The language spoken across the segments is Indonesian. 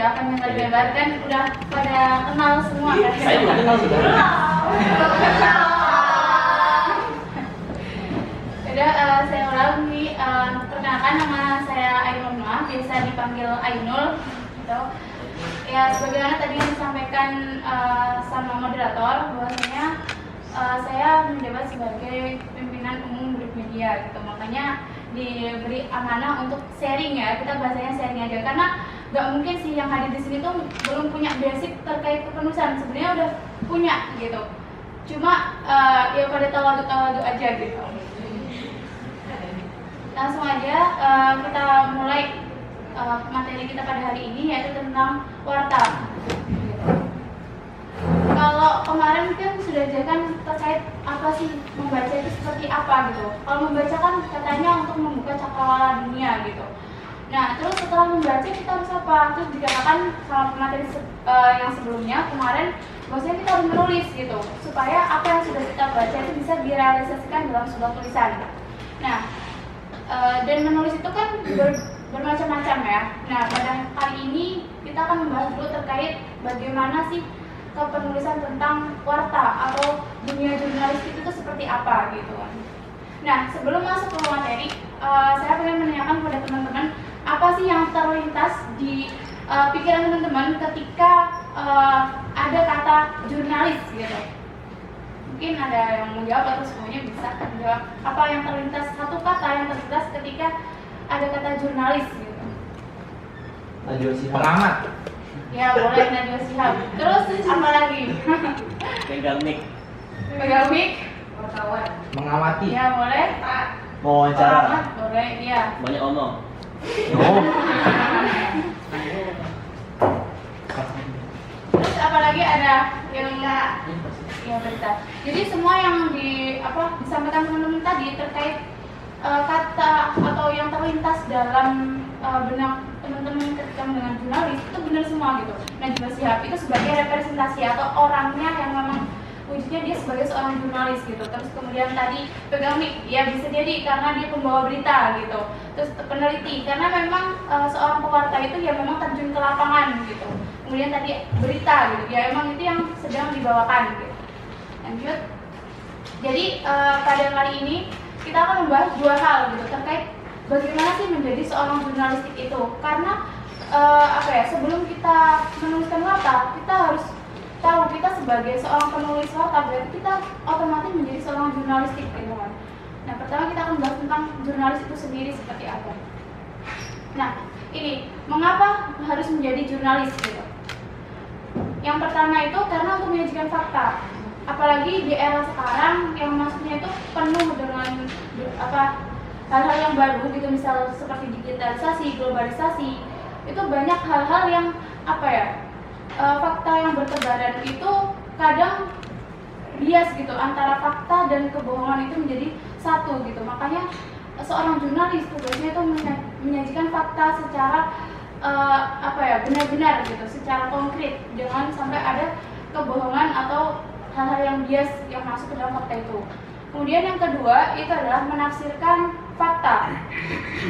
ya, panjang lebar kan udah pada kenal semua kan? Saya juga kenal sudah. Udah, saya ulang nih, perkenalkan nama saya Ainul Noah, biasa dipanggil Ainul gitu. Ya, sebagaimana tadi yang disampaikan sama moderator, bahwasanya saya menjabat sebagai pimpinan umum grup media gitu. Makanya diberi amanah untuk sharing ya, kita bahasanya sharing aja karena nggak mungkin sih yang hadir di sini tuh belum punya basic terkait kepenulisan, sebenarnya udah punya gitu, cuma ya pada tawadu aja gitu. Langsung aja kita mulai materi kita pada hari ini, yaitu tentang warta. Kalau kemarin kan sudah dijelaskan terkait apa sih membaca itu seperti apa gitu. Kalau membaca kan katanya untuk membuka cakrawala dunia gitu. Nah, terus setelah membaca kita harus apa? Terus dikatakan sama materi yang sebelumnya kemarin, bahwasanya kita harus menulis gitu, supaya apa yang sudah kita baca itu bisa direalisasikan dalam sebuah tulisan. Nah, dan menulis itu kan bermacam-macam ya. Nah, pada kali ini kita akan membahas dulu terkait bagaimana sih kepenulisan tentang warta atau dunia jurnalistik itu seperti apa gitu. Nah, sebelum masuk ke materi, saya pengen menanyakan kepada teman-teman, apa sih yang terlintas di pikiran teman-teman ketika ada kata jurnalis gitu. Mungkin ada yang menjawab atau semuanya bisa menjawab. Apa yang terlintas, satu kata yang terlintas ketika ada kata jurnalis gitu. Najwa Shihab. Pengamat. Ya, boleh Najwa Shihab. Terus apa lagi? Pegang mic. Pegang mic. Wartawan. Mengamati. Ya, boleh. Wawancara. Pengamat, boleh. Iya. Banyak omong. Oh. Terus apa lagi ada yang ya berita. Jadi semua yang disampaikan teman-teman tadi terkait kata atau yang terlintas dalam benak teman-teman ketika dengan jurnalis itu benar semua gitu. Najwa Shihab itu sebagai representasi atau orangnya yang memang wujudnya dia sebagai seorang jurnalis gitu. Terus kemudian tadi pegang mic, ya bisa jadi karena dia pembawa berita gitu. Terus peneliti karena memang seorang pewarta itu ya memang terjun ke lapangan gitu. Kemudian tadi berita gitu, ya emang itu yang sedang dibawakan gitu. Lanjut. Jadi pada kali ini kita akan membahas dua hal gitu terkait bagaimana sih menjadi seorang jurnalistik itu. Karena sebelum kita menuliskan warta, kita harus tahu kita sebagai seorang penulis warta berarti kita otomatis menjadi seorang jurnalistik gitu kan. Nah, pertama kita akan bahas tentang jurnalis itu sendiri seperti apa. Nah, ini mengapa harus menjadi jurnalis gitu. Yang pertama itu karena untuk menyajikan fakta. Apalagi di era sekarang yang maksudnya itu penuh dengan hal-hal yang baru gitu, misal seperti digitalisasi, globalisasi, itu banyak hal-hal yang fakta yang bertebaran itu kadang bias gitu, antara fakta dan kebohongan itu menjadi satu gitu. Makanya seorang jurnalis tugasnya itu menyajikan fakta secara benar-benar gitu, secara konkret, jangan sampai ada kebohongan atau hal-hal yang bias yang masuk ke dalam fakta itu. Kemudian yang kedua itu adalah menafsirkan fakta.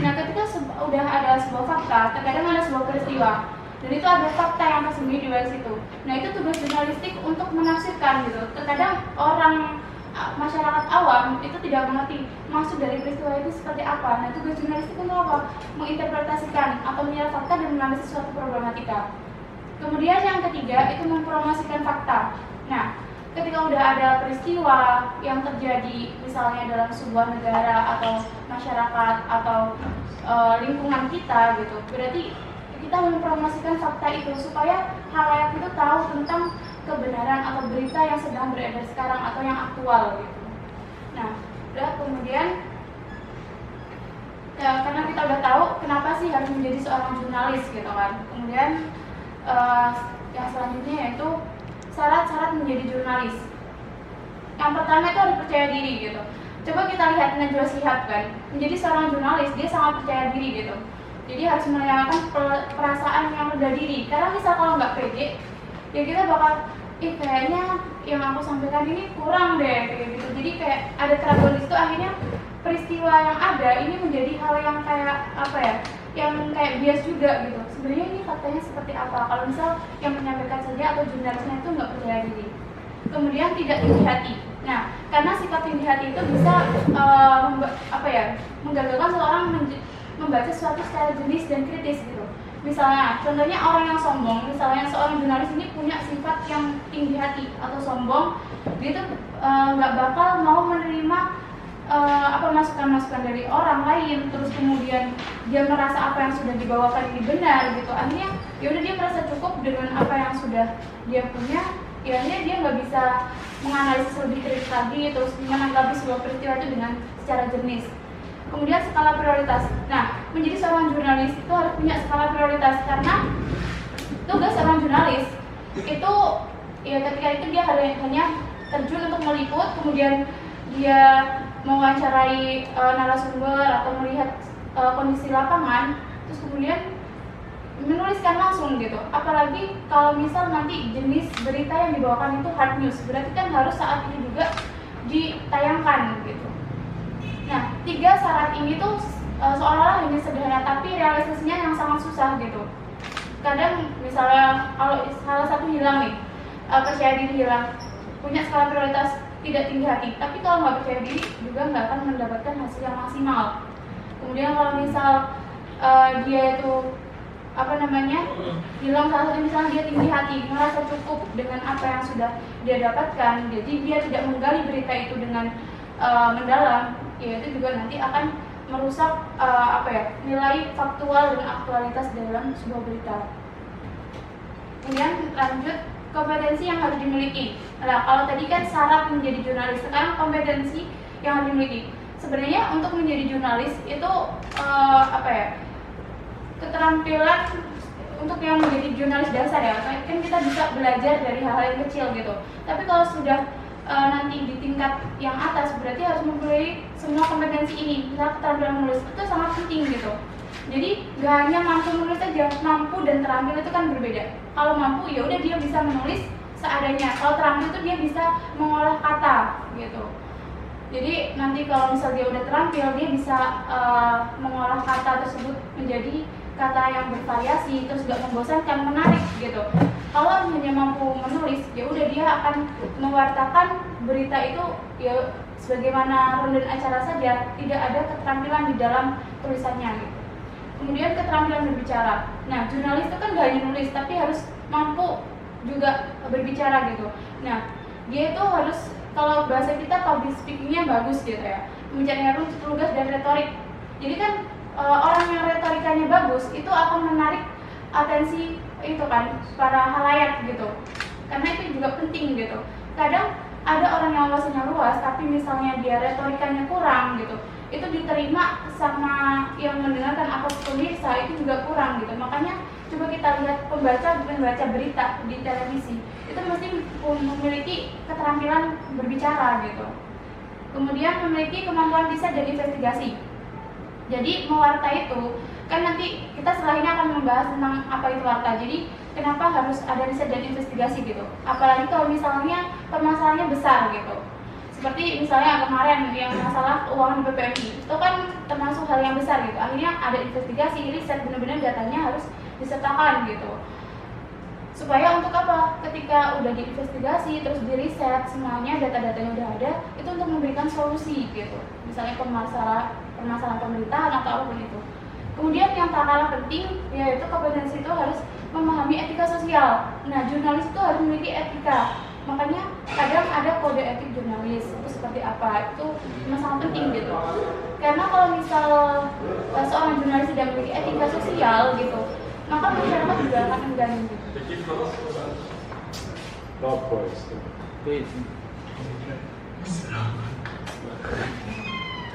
Nah, ketika udah ada sebuah fakta, terkadang ada sebuah peristiwa dan itu ada fakta yang tersembunyi di balik situ. Nah, itu tugas jurnalistik untuk menafsirkan gitu. Terkadang orang masyarakat awam itu tidak mengerti maksud dari peristiwa itu seperti apa. Nah, tugas jurnalistik untuk apa? Menginterpretasikan atau menilai fakta dan menganalisis suatu problematika. Kemudian yang ketiga itu mempromosikan fakta. Nah, ketika udah ada peristiwa yang terjadi misalnya dalam sebuah negara atau masyarakat atau lingkungan kita gitu, berarti kita mempromosikan fakta itu supaya halayak itu tahu tentang kebenaran atau berita yang sedang beredar sekarang atau yang aktual gitu. Nah, udah kemudian ya, karena kita udah tahu kenapa sih harus menjadi seorang jurnalis gitu kan. Kemudian yang selanjutnya yaitu syarat-syarat menjadi jurnalis. Yang pertama itu harus percaya diri gitu. Coba kita lihat Najwa Shihab kan, menjadi seorang jurnalis dia sangat percaya diri gitu. Jadi harus menanyakan perasaan yang rendah diri. Karena misal kalau nggak pede, ya kita bakal, kayaknya yang aku sampaikan ini kurang deh kayak gitu. Jadi kayak ada keraguan di situ, akhirnya peristiwa yang ada ini menjadi hal yang kayak yang kayak bias juga gitu. Sebenarnya ini faktanya seperti apa? Kalau misal yang menyampaikan saja atau jurnalisnya itu nggak percaya diri. Kemudian tidak tinggi hati. Nah, karena sikap tinggi hati itu bisa menggagalkan seorang membaca sesuatu secara jenis dan kritis gitu. Misalnya, contohnya orang yang sombong, misalnya seorang jurnalis ini punya sifat yang tinggi hati atau sombong, dia tuh nggak bakal mau menerima masukan-masukan dari orang lain, terus kemudian dia merasa apa yang sudah dibawakan ini benar gitu. Akhirnya ya udah dia merasa cukup dengan apa yang sudah dia punya. Ya akhirnya dia nggak bisa menganalisis lebih kritis lagi, terus menanggapi sebuah peristiwa itu dengan secara jernih. Kemudian skala prioritas. Nah, menjadi seorang jurnalis itu harus punya skala prioritas, karena tugas seorang jurnalis itu ya ketika itu dia hanya terjun untuk meliput, kemudian dia mewawancarai narasumber atau melihat kondisi lapangan, terus kemudian menuliskan langsung gitu. Apalagi kalau misal nanti jenis berita yang dibawakan itu hard news, berarti kan harus saat ini juga ditayangkan gitu. Nah, 3 syarat ini tuh seolah-olah hanya sederhana, tapi realisasinya yang sangat susah gitu. Kadang misalnya kalau salah satu hilang nih, percaya diri hilang, punya skala prioritas tidak tinggi hati, tapi kalau nggak percaya diri juga nggak akan mendapatkan hasil yang maksimal. Kemudian kalau misal dia itu hilang salah satu, misalnya dia tinggi hati, merasa cukup dengan apa yang sudah dia dapatkan, jadi dia tidak menggali berita itu dengan mendalam, ya itu juga nanti akan merusak nilai faktual dan aktualitas dalam sebuah berita. Kemudian lanjut, kompetensi yang harus dimiliki. Nah, kalau tadi kan syarat menjadi jurnalis, sekarang kompetensi yang harus dimiliki. Sebenarnya untuk menjadi jurnalis itu keterampilan untuk yang menjadi jurnalis dasar ya, kan kita bisa belajar dari hal-hal yang kecil gitu. Tapi kalau sudah nanti di tingkat yang atas, berarti harus mempunyai semua kompetensi ini. Misalnya keterampilan menulis itu sangat penting gitu. Jadi gak hanya mampu menulis aja, mampu dan terampil itu kan berbeda. Kalau mampu ya udah dia bisa menulis seadanya. Kalau terampil itu dia bisa mengolah kata gitu. Jadi nanti kalau misal dia udah terampil, dia bisa mengolah kata tersebut menjadi kata yang bervariasi, terus gak membosankan, menarik gitu. Kalau hanya mampu menulis, ya udah dia akan mewartakan berita itu ya sebagaimana rundown acara saja, tidak ada keterampilan di dalam tulisannya gitu. Kemudian keterampilan berbicara. Nah, jurnalis itu kan gak hanya nulis, tapi harus mampu juga berbicara gitu. Nah, dia itu harus, kalau bahasa kita public speaking-nya bagus gitu ya, membicarakan lugas dan retorik. Jadi kan orang yang retorikanya bagus itu akan menarik atensi itu kan para halayak gitu, karena itu juga penting gitu. Kadang ada orang yang wawasannya luas tapi misalnya dia retorikanya kurang gitu, itu diterima sama yang mendengarkan atau pemirsa itu juga kurang gitu. Makanya coba kita lihat pembaca berita di televisi itu mesti memiliki keterampilan berbicara gitu. Kemudian memiliki kemampuan riset dan investigasi. Jadi mewarta itu kan nanti kita setelah ini akan membahas tentang apa itu warta. Jadi kenapa harus ada riset dan investigasi gitu. Apalagi kalau misalnya permasalahannya besar gitu. Seperti misalnya kemarin yang masalah keuangan di BPMI, itu kan termasuk hal yang besar gitu. Akhirnya ada investigasi, riset, benar-benar datanya harus disertakan gitu. Supaya untuk apa? Ketika udah diinvestigasi, terus diriset, semuanya data-datanya udah ada, itu untuk memberikan solusi gitu. Misalnya permasalahan pemerintahan atau apapun itu. Kemudian yang tak kalah penting, yaitu kompetensi itu harus memahami etika sosial. Nah, jurnalis itu harus memiliki etika. Makanya kadang ada kode etik jurnalis, itu seperti apa, itu sangat penting gitu. Karena kalau misal seorang jurnalis tidak memiliki etika sosial gitu, maka masyarakat juga akan enggan gitu.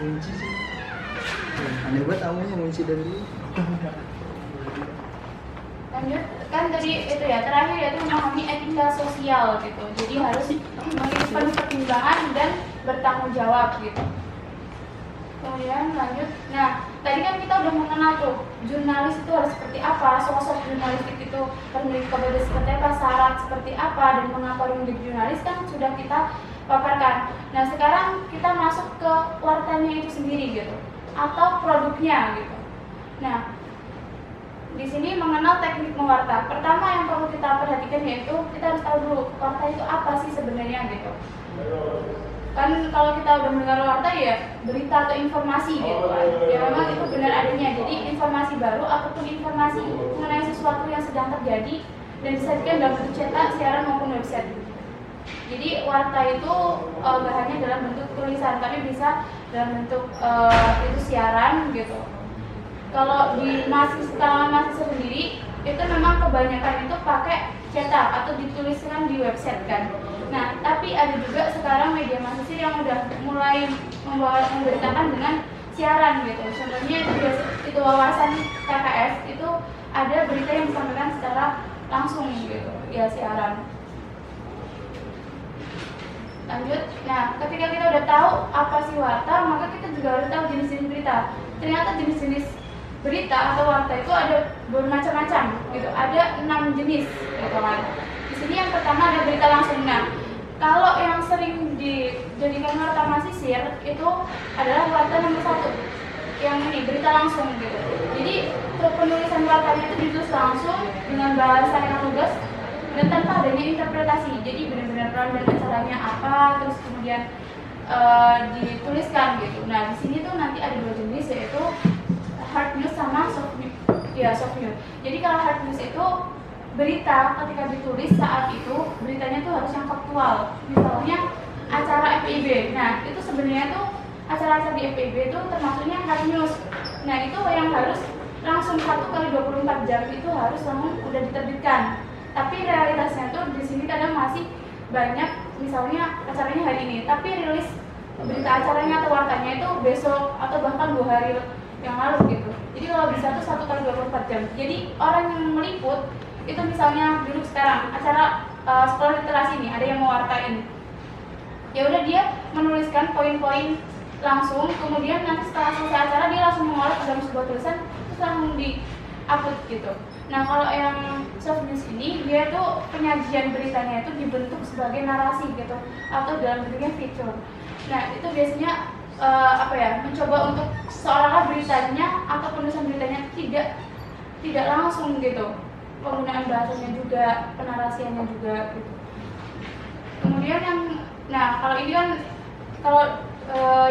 Kunci sih. Aneh banget awalnya kunci dari dulu. Lanjut, kan tadi itu ya, terakhir yaitu memahami etika sosial gitu. Jadi harus memiliki penuh pertimbangan dan bertanggung jawab gitu. Kemudian lanjut, nah tadi kan kita udah mengenal tuh jurnalis itu harus seperti apa, sosok jurnalistik itu harus memiliki kompetensi seperti apa, syarat seperti apa, dan mengapa menjadi jurnalis kan sudah kita paparkan. Nah sekarang kita masuk ke wartanya itu sendiri gitu, atau produknya gitu. Nah di sini mengenal teknik mewarta. Pertama yang perlu kita perhatikan yaitu kita harus tahu dulu warta itu apa sih sebenarnya gitu. Kan kalau kita udah mendengar warta ya berita atau informasi gitu kan. Ya memang itu benar adanya. Jadi informasi baru ataupun informasi mengenai sesuatu yang sedang terjadi dan disajikan dalam bentuk cetak, siaran maupun website. Jadi warta itu gak hanya dalam bentuk tulisan, tapi bisa dalam bentuk itu siaran gitu. Kalau di kalangan mahasiswa sendiri itu memang kebanyakan itu pakai cetak atau dituliskan di website kan. Nah, tapi ada juga sekarang media mahasiswa yang udah mulai memberitakan dengan siaran gitu. Contohnya itu wawasan KKS itu ada berita yang disampaikan secara langsung gitu, ya siaran. Lanjut, nah ketika kita udah tahu apa sih warta, maka kita juga harus tahu jenis-jenis berita. Ternyata jenis-jenis berita atau warta itu ada bermacam-macam gitu, ada 6 jenis gitu kan. Di sini yang pertama ada berita langsung. Nah, kalau yang sering dijadikan warta mahasiswa itu adalah warta nomor 1, yang ini berita langsung gitu. Jadi penulisan wartanya itu ditulis langsung dengan bahasa yang lugas dan tanpa adanya interpretasi. Jadi benar-benar peran dan acaranya apa, terus kemudian dituliskan gitu. Nah di sini tuh nanti ada 2 jenis, yaitu hard news sama soft news. Ya, soft news. Jadi kalau hard news itu berita ketika ditulis saat itu beritanya tuh harus yang faktual. Misalnya acara FIB. Nah itu sebenarnya tuh acara-acara di FIB itu termasuknya hard news. Nah itu yang harus langsung 1x24 jam itu harus langsung udah diterbitkan. Tapi realitasnya tuh di sini kadang masih banyak, misalnya acaranya hari ini, tapi rilis berita acaranya atau wartanya itu besok atau bahkan 2 hari yang lalu gitu. Jadi kalau bisa tuh 1x24 jam. Jadi orang yang meliput itu misalnya dulu sekarang acara sekolah literasi nih ada yang mewartain. Ya udah dia menuliskan poin-poin langsung, kemudian nanti setelah selesai acara dia langsung mengolah dalam sebuah tulisan terus langsung di-upload gitu. Nah kalau yang soft news ini dia tuh penyajian beritanya itu dibentuk sebagai narasi gitu atau dalam bentuknya feature. Nah itu biasanya mencoba untuk seolah-olah beritanya atau penulisan beritanya tidak langsung gitu, penggunaan bahasanya juga, penarasiannya juga gitu. Kemudian kalau ini kan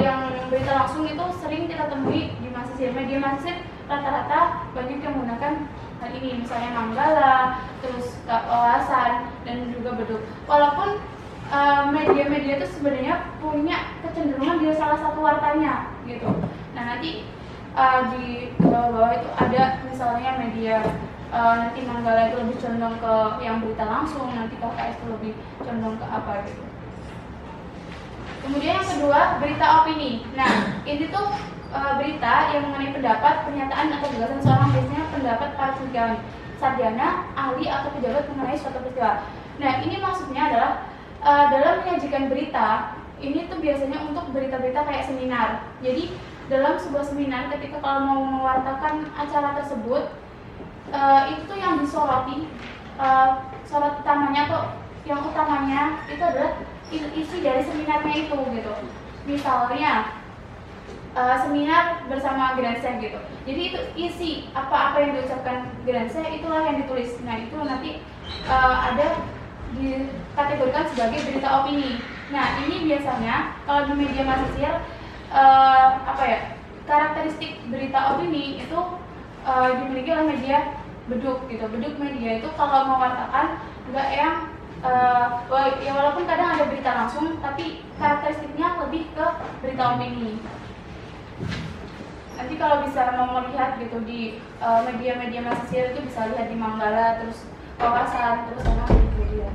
yang berita langsung itu sering kita temui di media mahasiswa rata-rata banyak yang menggunakan hal ini, misalnya Manggala, terus Wawasan, dan juga Beduk. Walaupun media-media itu sebenarnya punya kecenderungan dia salah satu wartanya gitu. Nah nanti di bawah-bawah itu ada misalnya media nanti Manggala itu lebih condong ke yang berita langsung, nanti KKS itu lebih condong ke apa gitu. Kemudian yang kedua, berita opini. Nah ini tuh berita yang mengenai pendapat, pernyataan atau gagasan seorang, biasanya pendapat para cendekiawan, sarjana, ahli atau pejabat mengenai suatu peristiwa. Nah ini maksudnya adalah dalam menyajikan berita ini tuh biasanya untuk berita-berita kayak seminar. Jadi dalam sebuah seminar ketika kalau mau mewartakan acara tersebut itu yang disoroti sorot utamanya atau yang utamanya itu adalah isi dari seminarnya itu gitu. Misalnya seminar bersama Grandseh gitu. Jadi itu isi apa-apa yang diucapkan Grandseh itulah yang ditulis. Nah itu nanti ada dikategorikan sebagai berita opini. Nah ini biasanya kalau di media mahasiswa karakteristik berita opini itu dimiliki oleh media Beduk gitu. Beduk media itu kalau mewartakan nggak yang ya walaupun kadang ada berita langsung, tapi karakteristiknya lebih ke berita opini. Nanti kalau bisa mau melihat gitu di media-media mahasiswa itu bisa lihat di Manggala, terus Wawasan, terus sama media.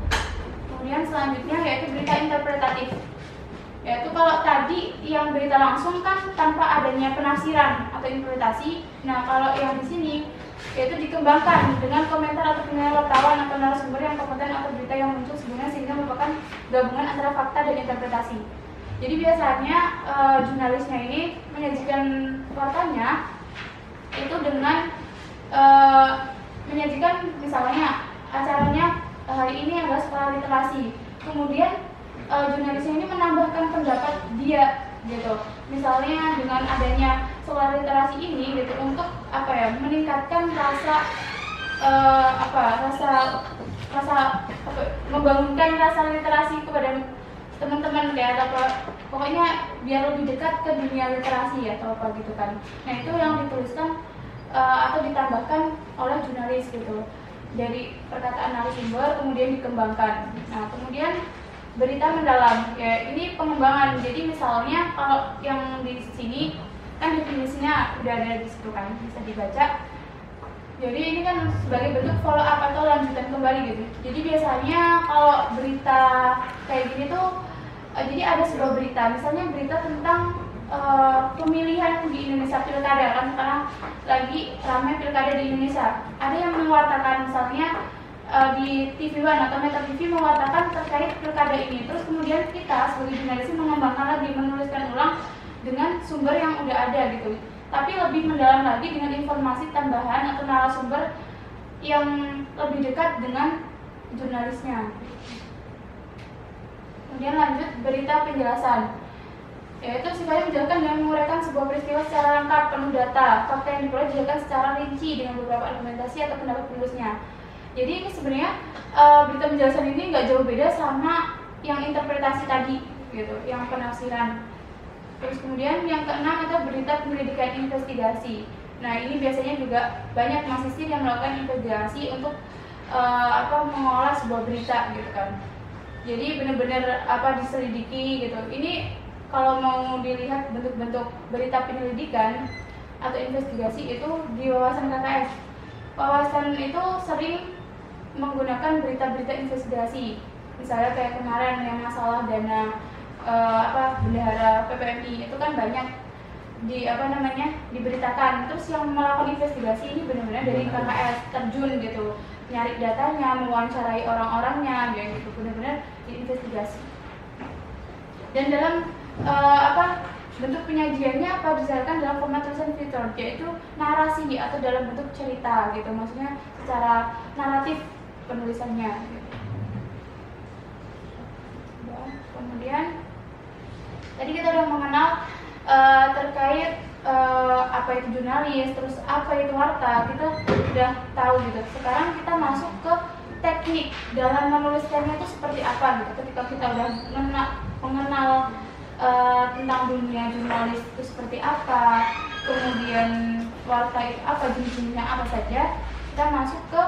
Kemudian selanjutnya yaitu berita interpretatif. Yaitu kalau tadi yang berita langsung kan tanpa adanya penafsiran atau interpretasi. Nah kalau yang di sini yaitu dikembangkan dengan komentar atau penilaian wartawan atau narasumber yang kompeten atau berita yang muncul sebelumnya, sehingga merupakan gabungan antara fakta dan interpretasi. Jadi biasanya jurnalisnya ini menyajikan wartanya itu dengan menyajikan misalnya acaranya hari ini adalah sekolah literasi. Kemudian jurnalisnya ini menambahkan pendapat dia gitu. Misalnya dengan adanya soal literasi ini gitu untuk apa ya, meningkatkan membangunkan rasa literasi kepada teman-teman kayak apa, pokoknya biar lebih dekat ke dunia literasi atau apa gitu kan. Nah itu yang dituliskan atau ditambahkan oleh jurnalis gitu, dari perkataan narasumber kemudian dikembangkan. Nah kemudian berita mendalam ya, ini pengembangan. Jadi misalnya kalau yang di sini kan definisinya udah ada di situ kan, bisa dibaca. Jadi ini kan sebagai bentuk follow up atau lanjutan kembali gitu. Jadi biasanya kalau berita kayak gini tuh jadi ada sebuah berita, misalnya berita tentang pemilihan di Indonesia, pilkada kan sekarang lagi ramai pilkada di Indonesia. Ada yang mewartakan misalnya di TV One atau Metro TV mewartakan terkait pilkada ini. Terus kemudian kita sebagai jurnalis mengembangkan lagi, menuliskan ulang dengan sumber yang udah ada gitu. Tapi lebih mendalam lagi dengan informasi tambahan atau narasumber yang lebih dekat dengan jurnalisnya. Kemudian lanjut berita penjelasan, yaitu sifatnya menjelaskan dan menguraikan sebuah peristiwa secara lengkap, penuh data, fakta yang diperoleh dijelaskan secara rinci dengan beberapa argumentasi atau pendapat penulisnya. Jadi ini sebenarnya berita penjelasan ini nggak jauh beda sama yang interpretasi tadi gitu, yang penafsiran. Terus kemudian yang keenam itu berita penyelidikan investigasi. Nah ini biasanya juga banyak mahasiswa yang melakukan investigasi untuk mengolah sebuah berita gitu kan. Jadi benar-benar diselidiki gitu. Ini kalau mau dilihat bentuk-bentuk berita penyelidikan atau investigasi itu di wawasan KKS. Wawasan itu sering menggunakan berita-berita investigasi. Misalnya kayak kemarin yang masalah dana bendahara PPMI itu kan banyak diberitakan. Terus yang melakukan investigasi ini benar-benar dari KKS, terjun gitu, nyari datanya, mewawancarai orang-orangnya gitu, benar-benar diinvestigasi. Dan dalam bentuk penyajiannya disarankan dalam format tulisan fitur, yaitu narasi atau dalam bentuk cerita gitu, maksudnya secara naratif penulisannya gitu. Kemudian tadi kita udah mengenal terkait apa itu jurnalis, terus apa itu warta, kita udah tahu gitu. Sekarang kita masuk ke teknik dalam menuliskannya itu seperti apa gitu. Ketika kita udah mengenal tentang dunia jurnalis itu seperti apa, kemudian warta itu apa, jenis-jenisnya apa saja, kita masuk ke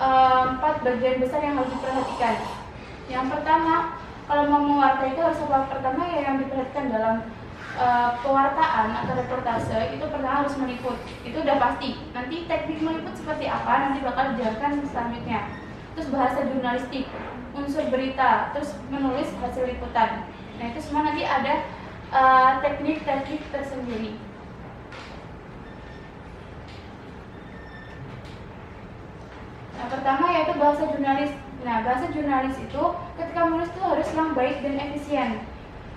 4 bagian besar yang harus diperhatikan. Yang pertama, kalau mau mewarta itu harus apa? Pertama ya yang diperhatikan dalam pewartaan atau reportase itu pertama harus meliput. Itu udah pasti. Nanti teknik meliput seperti apa nanti bakal dijelaskan selanjutnya. Terus bahasa jurnalistik, unsur berita, terus menulis hasil liputan. Nah itu semua nanti ada teknik-teknik tersendiri. Nah pertama yaitu bahasa jurnalis. Nah, bahasa jurnalis itu ketika menulis itu harus yang baik dan efisien.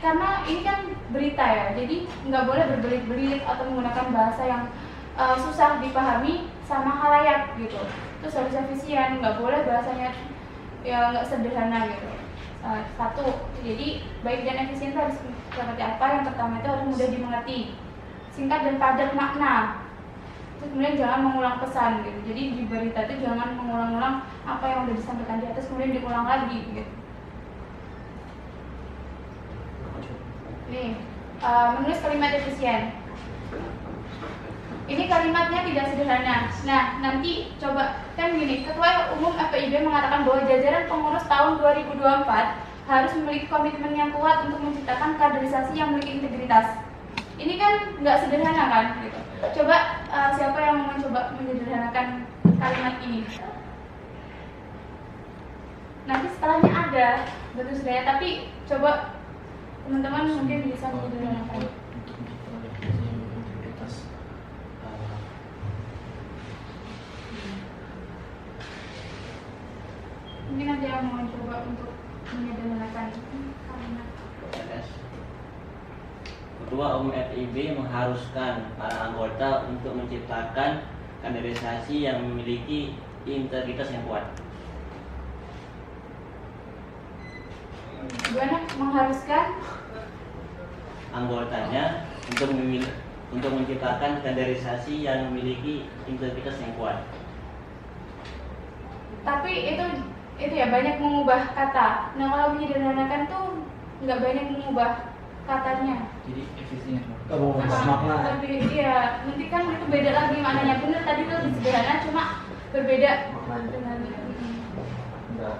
Karena ini kan berita ya, jadi nggak boleh berbelit-belit atau menggunakan bahasa yang susah dipahami sama khalayak gitu. Terus harus efisien, nggak boleh bahasanya ya nggak sederhana gitu. Satu, jadi baik dan efisien itu harus seperti apa? Yang pertama itu harus mudah dimengerti, singkat dan padat makna. Terus kemudian jangan mengulang pesan gitu. Jadi di berita itu jangan mengulang-ulang apa yang udah disampaikan di atas kemudian diulang lagi gitu. Nih, menulis kalimat efisien. Ini kalimatnya tidak sederhana. Nah, nanti coba kan gini, Ketua Umum FPIB mengatakan bahwa jajaran pengurus tahun 2024 harus memiliki komitmen yang kuat untuk menciptakan kaderisasi yang memiliki integritas. Ini kan nggak sederhana kan gitu. Coba siapa yang mau mencoba menyederhanakan kalimat ini? Nanti setelahnya ada bentuk sederhana, tapi coba teman-teman mungkin bisa menyederhanakan. Mungkin ada yang mau coba untuk menyederhanakan kalimat. Ketua Umum FIB mengharuskan para anggota untuk menciptakan kaderisasi yang memiliki integritas yang kuat. Gimana mengharuskan Anggotanya untuk untuk menciptakan standarisasi yang memiliki integritas yang kuat. Tapi itu ya banyak mengubah kata. Nah kalau menyederhanakan tuh nggak banyak mengubah katanya. Jadi efisien. Oh, makna. Tapi iya, nanti kan itu beda lagi maknanya. Bener tadi tuh lebih sederhana, cuma berbeda dengan Enggak.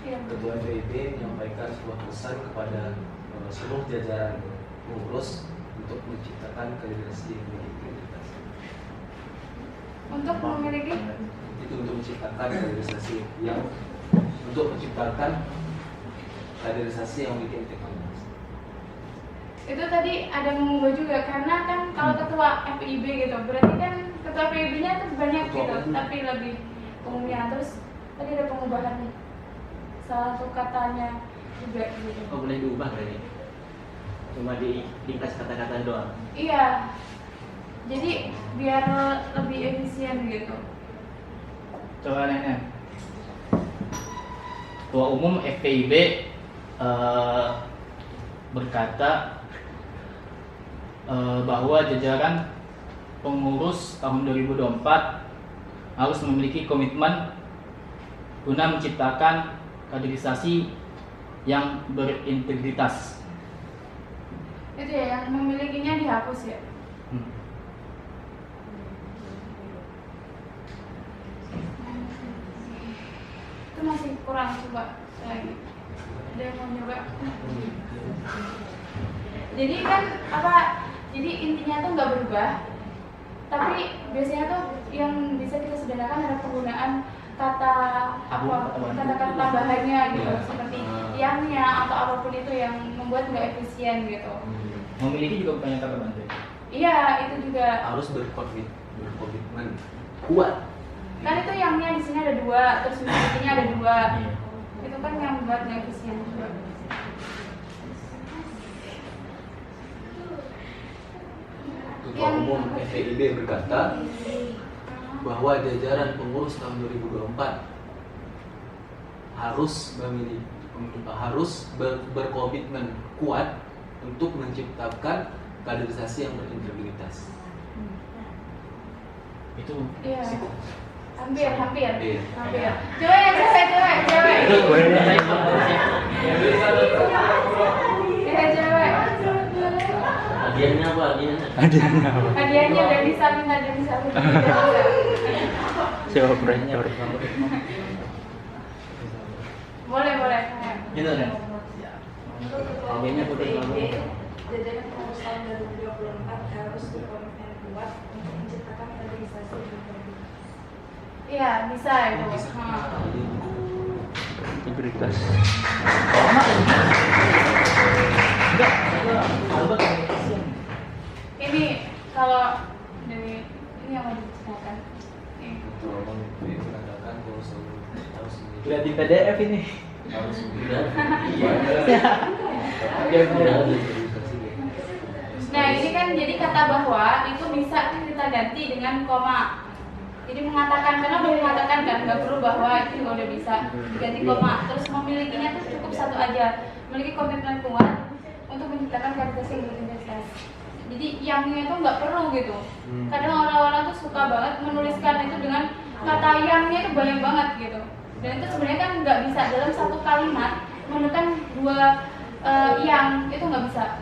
iya. Ketua FEIB menyampaikan sebuah pesan kepada seluruh jajaran pengurus untuk menciptakan kaderisasi yang berintegritas. Untuk memiliki Itu untuk menciptakan kaderisasi yang memiliki integritas. itu tadi ada mengubah juga karena kan kalau ketua FIB gitu berarti kan ketua FIB-nya tuh banyak Ketua gitu, FIB. tapi lebih umumnya. Terus tadi ada pengubahan nih, salah satu katanya juga gitu. Oh, boleh diubah berarti? Cuma diringkas kata-kata doang. Iya, jadi biar lebih efisien gitu. Coba NM. Ketua Umum FPIB berkata bahwa jajaran pengurus tahun 2024 harus memiliki komitmen guna menciptakan kaderisasi yang berintegritas. Itu ya yang memilikinya dihapus ya. Itu masih kurang, coba lagi. Ada yang mau nyoba? Jadi kan apa? Jadi intinya tuh nggak berubah, tapi biasanya tuh yang bisa kita sederhanakan ada penggunaan kata kata-kata tambahannya gitu, seperti yangnya atau apapun itu yang membuat nggak efisien gitu. Memiliki juga banyak kata bantu. Iya, itu juga. Harus berkomitmen kuat. Kan itu yangnya di sini ada 2, terus memilikinya ada 2. Iya. Itu kan yang membuat nggak efisien juga. Ketua Umum FEIB berkata bahwa jajaran pengurus tahun 2024 harus berkomitmen kuat untuk menciptakan kaderisasi yang berintegritas. Itu Iya. Hampir. Iya. Coba ya, cewek. itu Ya, cewek. Hadiahnya apa? Hadiahnya udah disalin. Siapa operator? Boleh. Gitu kan? Hadiahnya putih sama. Jajaran pengurus tahun 2024 harus berkomitmen kuat untuk menciptakan kaderisasi yang berintegritas. Iya, bisa itu. Integritas. Ini kalau dari ini yang mau diceritakan. Nih. Ketua Umum FEIB mengatakan bahwa harus Udah di PDF ini. harus Nah, ini kan jadi kata bahwa itu bisa kita ganti dengan koma. Jadi mengatakan, karena udah mengatakan kan, nggak perlu bahwa itu juga udah bisa diganti koma. Terus memilikinya tuh cukup satu aja, memiliki komitmen kuat untuk menciptakan kaderisasi yang berintegritas. Jadi yangnya itu nggak perlu gitu. Kadang orang-orang tuh suka banget menuliskan itu dengan kata yangnya itu banyak banget gitu. Dan itu sebenarnya kan nggak bisa dalam satu kalimat menekan 2 yang itu nggak bisa.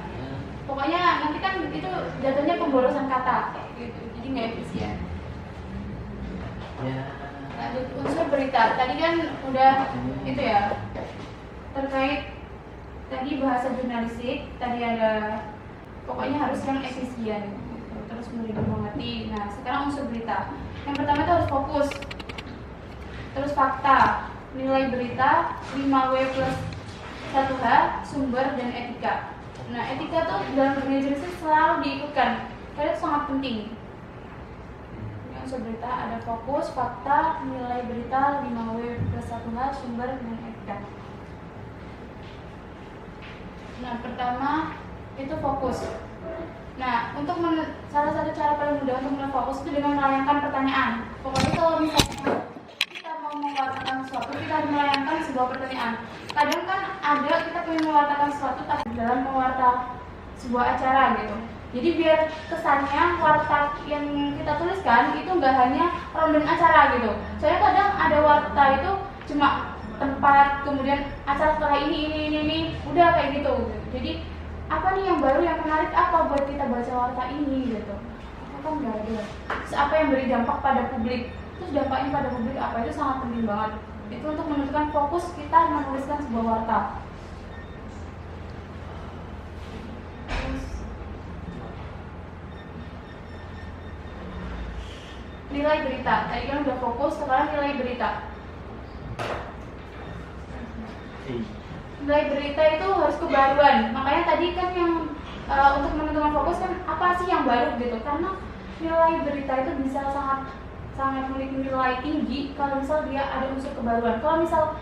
Pokoknya nanti kan itu jatuhnya pemborosan kata gitu, jadi nggak efisien. Lanjut unsur berita. Tadi kan udah itu ya terkait tadi bahasa jurnalistik. Tadi ada pokoknya harus yang efisien, gitu. Terus mudah dimengerti. Nah sekarang unsur berita. Yang pertama itu harus fokus. Terus fakta, nilai berita 5W plus 1H, sumber dan etika. Nah etika tuh dalam dunia jurnalistik selalu diikutkan, karena itu sangat penting. Unsur berita ada fokus, fakta, nilai berita 5W plus 1H, sumber dan etika. Nah pertama itu fokus. Nah untuk salah satu cara paling mudah untuk melihat fokus itu dengan melayangkan pertanyaan. Pokoknya kalau misalnya kita mau mewartakan sesuatu, kita harus melayangkan sebuah pertanyaan. Kadang kan ada kita pengen mewartakan sesuatu tapi dalam mewarta sebuah acara gitu. Jadi biar kesannya warta yang kita tuliskan itu nggak hanya rundown acara gitu. Soalnya kadang ada warta itu cuma tempat, kemudian acara setelah ini, udah kayak gitu. Jadi apa nih yang baru, yang menarik apa buat kita baca warta ini gitu. Kan nggak ada. Terus apa yang beri dampak pada publik? Terus dampaknya pada publik apa, itu sangat penting banget. Itu untuk menentukan fokus kita menuliskan sebuah warta. Terus nilai berita. Tadi kan udah fokus, sekarang nilai berita. Nilai berita itu harus kebaruan. Makanya tadi kan yang untuk menentukan fokus kan apa sih yang baru gitu. Karena nilai berita itu bisa sangat memiliki nilai tinggi kalau misal dia ada unsur kebaruan. Kalau misal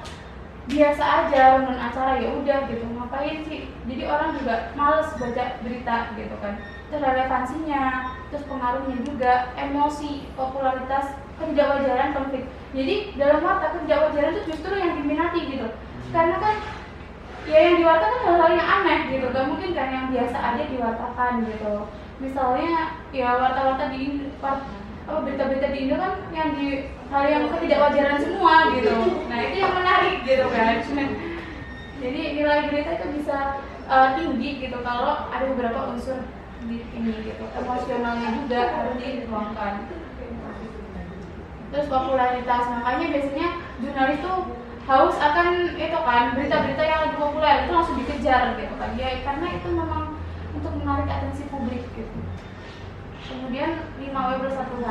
biasa aja rundown acara ya udah gitu, ngapain sih? Jadi orang juga males baca berita gitu kan. Terus relevansinya, terus pengaruhnya juga, emosi, popularitas, ketidakwajaran, konflik. Jadi dalam warta ketidakwajaran itu justru yang diminati gitu. Karena kan ya yang diwartakan hal-hal yang aneh gitu, gak mungkin kan yang biasa aja diwartakan gitu. Misalnya ya warta-warta di berita-berita di Indo kan yang di hal yang ketidakwajaran semua gitu. Nah itu yang menarik gitu kan. Jadi nilai berita itu bisa tinggi gitu kalau ada beberapa unsur di ini gitu. Emosionalnya juga harus dituangkan. Terus popularitas, makanya biasanya jurnalis tuh haus akan itu kan berita-berita yang lagi populer itu langsung dikejar gitu kan. Ya karena itu memang untuk menarik atensi publik gitu. Kemudian 5W + 1H.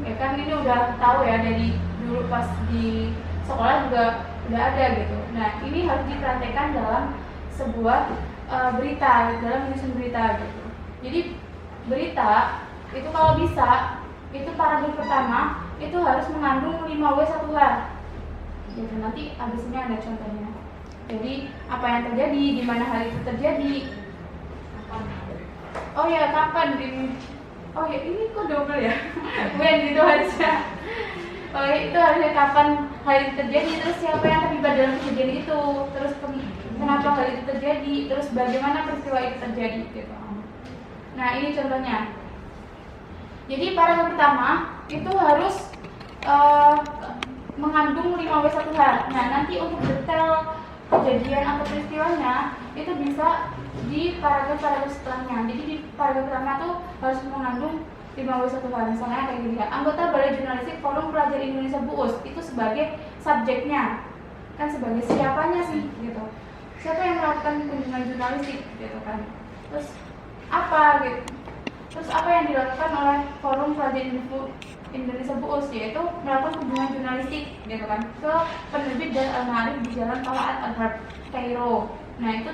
Ya kan ini udah tahu ya dari dulu pas di sekolah juga udah ada gitu. Nah, ini harus dipraktekkan dalam sebuah berita, dalam menyusun berita gitu. Jadi berita itu kalau bisa itu paragraf pertama itu harus mengandung 5W 1H. Gitu, nanti abis ini ada contohnya. Jadi apa yang terjadi, di mana hal itu terjadi. Oh ya, kapan ini? Oh ya, ini kok double ya? When gitu harusnya. Oh ya, itu harusnya kapan hal itu terjadi, terus siapa yang terlibat dalam kejadian itu, terus kenapa hal itu terjadi, terus bagaimana peristiwa itu terjadi gitu. Nah, ini contohnya. Jadi paragraf pertama itu harus mengandung 5W 1H. Nah, nanti untuk detail kejadian atau peristiwanya itu bisa di paragraf setelahnya. Jadi di paragraf pertama tuh harus mengandung 5W 1H. Misalnya kayak gini ya. Anggota Balai Jurnalistik Forum Pelajar Indonesia BUUS itu sebagai subjeknya. Kan sebagai siapanya sih gitu. Siapa yang melakukan kunjungan jurnalistik gitu kan. Terus apa gitu. Terus apa yang dilakukan oleh Forum Pelajar Indonesia BUUS, yaitu melakukan kunjungan jurnalistik gitu kan ke penerbit dan Al-Ma'arif di Jalan Talaat Al-Harb, Kairo. Nah, itu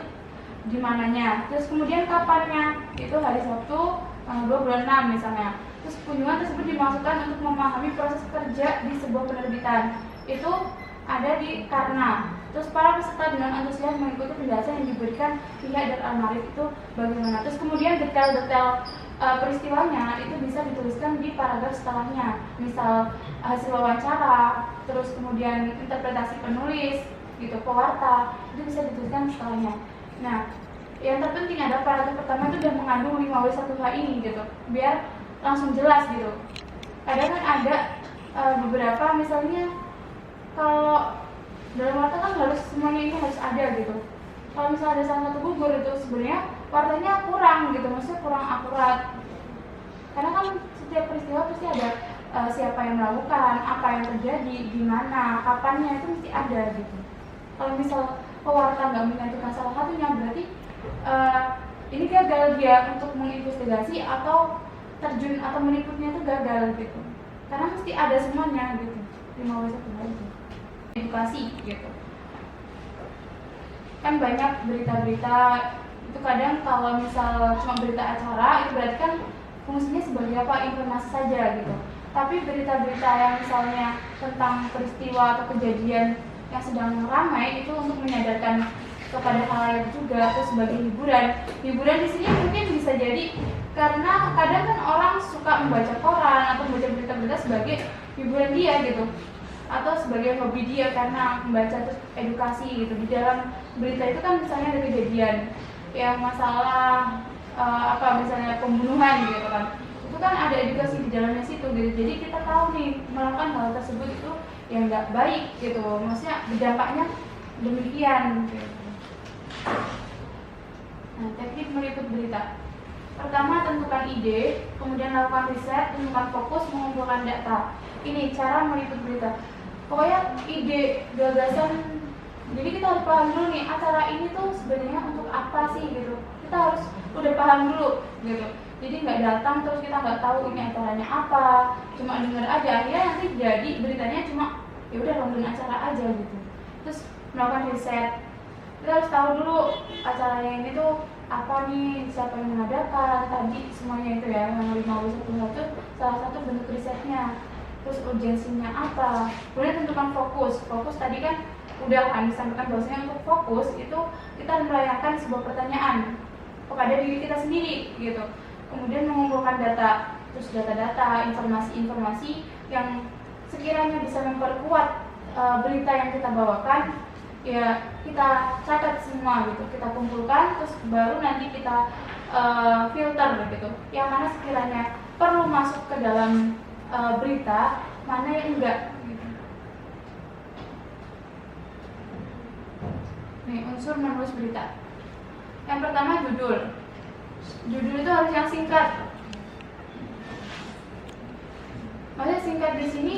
di mananya. Terus kemudian kapannya? Itu hari Sabtu tanggal 2 bulan 6 misalnya. Terus kunjungan tersebut dimaksudkan untuk memahami proses kerja di sebuah penerbitan. Itu ada di Karna. Terus para peserta dengan antusias mengikuti penjelasan yang diberikan pihak dan Al-Ma'arif itu bagaimana. Terus kemudian detail-detail peristiwanya itu bisa dituliskan di paragraf setelahnya. Misal hasil wawancara, terus kemudian interpretasi penulis, gitu, pewarta, itu bisa dituliskan setelahnya. Nah, yang terpenting adalah paragraf pertama itu udah mengandung 5W 1H ini gitu, biar langsung jelas gitu. Kadang kan ada beberapa misalnya kalau dalam warta kan harus semuanya ini harus ada gitu. Kalau misalnya ada salah satu gugur itu sebenarnya wartanya kurang gitu, maksudnya kurang akurat. Karena kan setiap peristiwa pasti ada siapa yang melakukan, apa yang terjadi, di mana, kapannya itu mesti ada gitu. Kalau misal pewarta nggak menentukan salah satunya berarti ini gagal dia untuk menginvestigasi atau terjun atau meliputnya itu gagal gitu. Karena mesti ada semuanya gitu. 5W 1H itu. Edukasi gitu. Kan banyak berita-berita itu kadang kalau misal cuma berita acara itu berarti kan fungsinya sebagai apa, informasi saja gitu. Tapi berita-berita yang misalnya tentang peristiwa atau kejadian yang sedang ramai itu untuk menyadarkan kepada halayak juga, atau sebagai hiburan. Hiburan di sini mungkin bisa jadi karena kadang kan orang suka membaca koran atau membaca berita-berita sebagai hiburan dia gitu, atau sebagai hobi dia karena membaca terus edukasi gitu. Di dalam berita itu kan misalnya ada kejadian yang masalah misalnya pembunuhan gitu kan, itu kan ada edukasi di dalamnya situ gitu. Jadi kita tahu nih melakukan hal tersebut itu yang nggak baik gitu, maksudnya berdampaknya demikian gitu. Nah, teknik meliput berita. Pertama, tentukan ide, kemudian lakukan riset, tentukan fokus, mengumpulkan data. Ini cara meliput berita. Pokoknya ide, gagasan. Jadi kita harus paham dulu nih, acara ini tuh sebenarnya untuk apa sih gitu. Kita harus udah paham dulu gitu. Jadi nggak datang terus kita nggak tahu ini acaranya apa, cuma denger aja, akhirnya nanti jadi beritanya cuma ya udah nonton acara aja gitu. Terus melakukan riset. Kita harus tahu dulu acaranya ini tuh apa nih, siapa yang mengadakan, tadi semuanya itu ya, yang 5W11 itu salah satu bentuk risetnya. Terus urgensinya apa, kemudian tentukan fokus. Fokus tadi kan udah kan disampaikan bahwasanya untuk fokus itu kita melayangkan sebuah pertanyaan kepada diri kita sendiri gitu. Kemudian mengumpulkan data, terus data-data, informasi-informasi yang sekiranya bisa memperkuat berita yang kita bawakan, ya kita catat semua gitu, kita kumpulkan, terus baru nanti kita filter gitu, yang mana sekiranya perlu masuk ke dalam berita, mana yang enggak gitu. Nih, unsur menulis berita. Yang pertama judul. Judul itu harus yang singkat. Maksudnya singkat di sini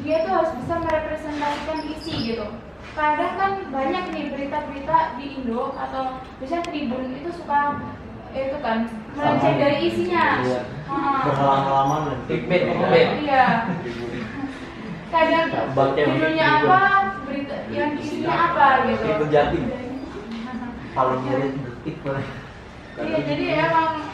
dia tuh harus bisa merepresentasikan isi gitu. Kadang kan banyak nih berita-berita di Indo atau biasanya Tribun itu suka itu kan melenceng dari isinya. Berhalang-halaman Clickbait. Iya. Kadang judulnya apa, berita yang isinya apa gitu. Itu Jatim. Paling mirip detik boleh. Iya, jadi emang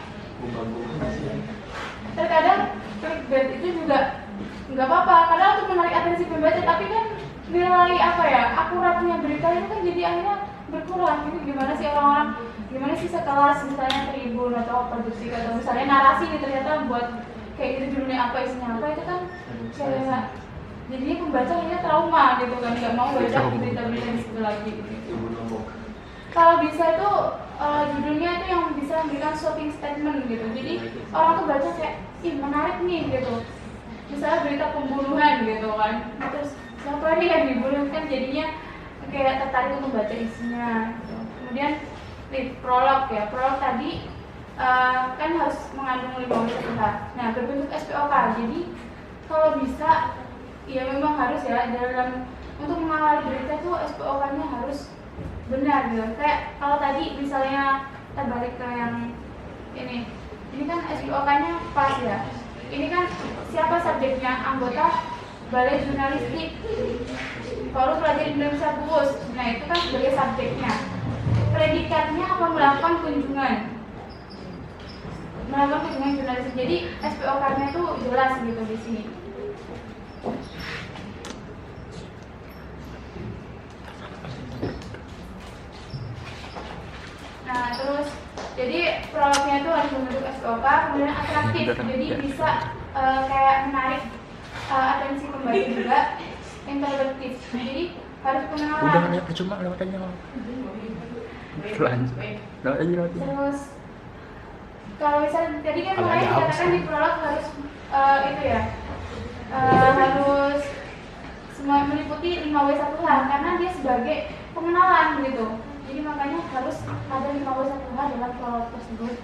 terkadang clickbait itu juga nggak apa-apa, kadang untuk menarik atensi pembaca, tapi kan nilai akuratnya berita itu kan jadi akhirnya berkurang. Ini gimana sih orang-orang, gimana sih sekelas misalnya Tribun atau Detik atau misalnya narasi ini ternyata buat kayak gitu, judulnya apa, isinya apa, itu kan kayak jadinya pembaca akhirnya trauma gitu kan, nggak mau baca berita-berita di situ lagi gitu. Kalau bisa itu judulnya itu yang bisa memberikan sweeping statement gitu, jadi orang tuh baca kayak ih menarik nih gitu, misalnya berita pembunuhan gitu kan, terus siapa nih yang dibunuh, kan jadinya kayak tertarik untuk baca isinya gitu. Kemudian prolog ya, prolog tadi kan harus mengandung 5W1H. Nah, berbentuk SPOK, jadi kalau bisa ya memang harus ya dalam untuk mengawali berita tuh SPOK-nya harus benar gitu. Kayak kalau tadi misalnya kita balik ke yang ini kan SPOK-nya pas ya. Ini kan siapa subjeknya, anggota Balai Jurnalistik, Forum Pelajar Indonesia BUUS. Nah itu kan sebagai subjeknya. Predikatnya apa, melakukan kunjungan jurnalistik. Jadi SPOK-nya itu jelas gitu di sini. Nah terus jadi prolognya itu harus membentuk SPOK, kemudian atraktif, jadi bisa kayak menarik atensi pembaca juga, interaktif. Jadi harus pengenalan. Udah ada percuma lewat aja. Lanjut. Lewat aja. Terus kalau misalnya tadi kan mulai dikatakan di prolog harus harus semua meliputi 5W1H karena dia sebagai pengenalan gitu. Jadi makanya harus ada 5W1H dalam prolog tersebut.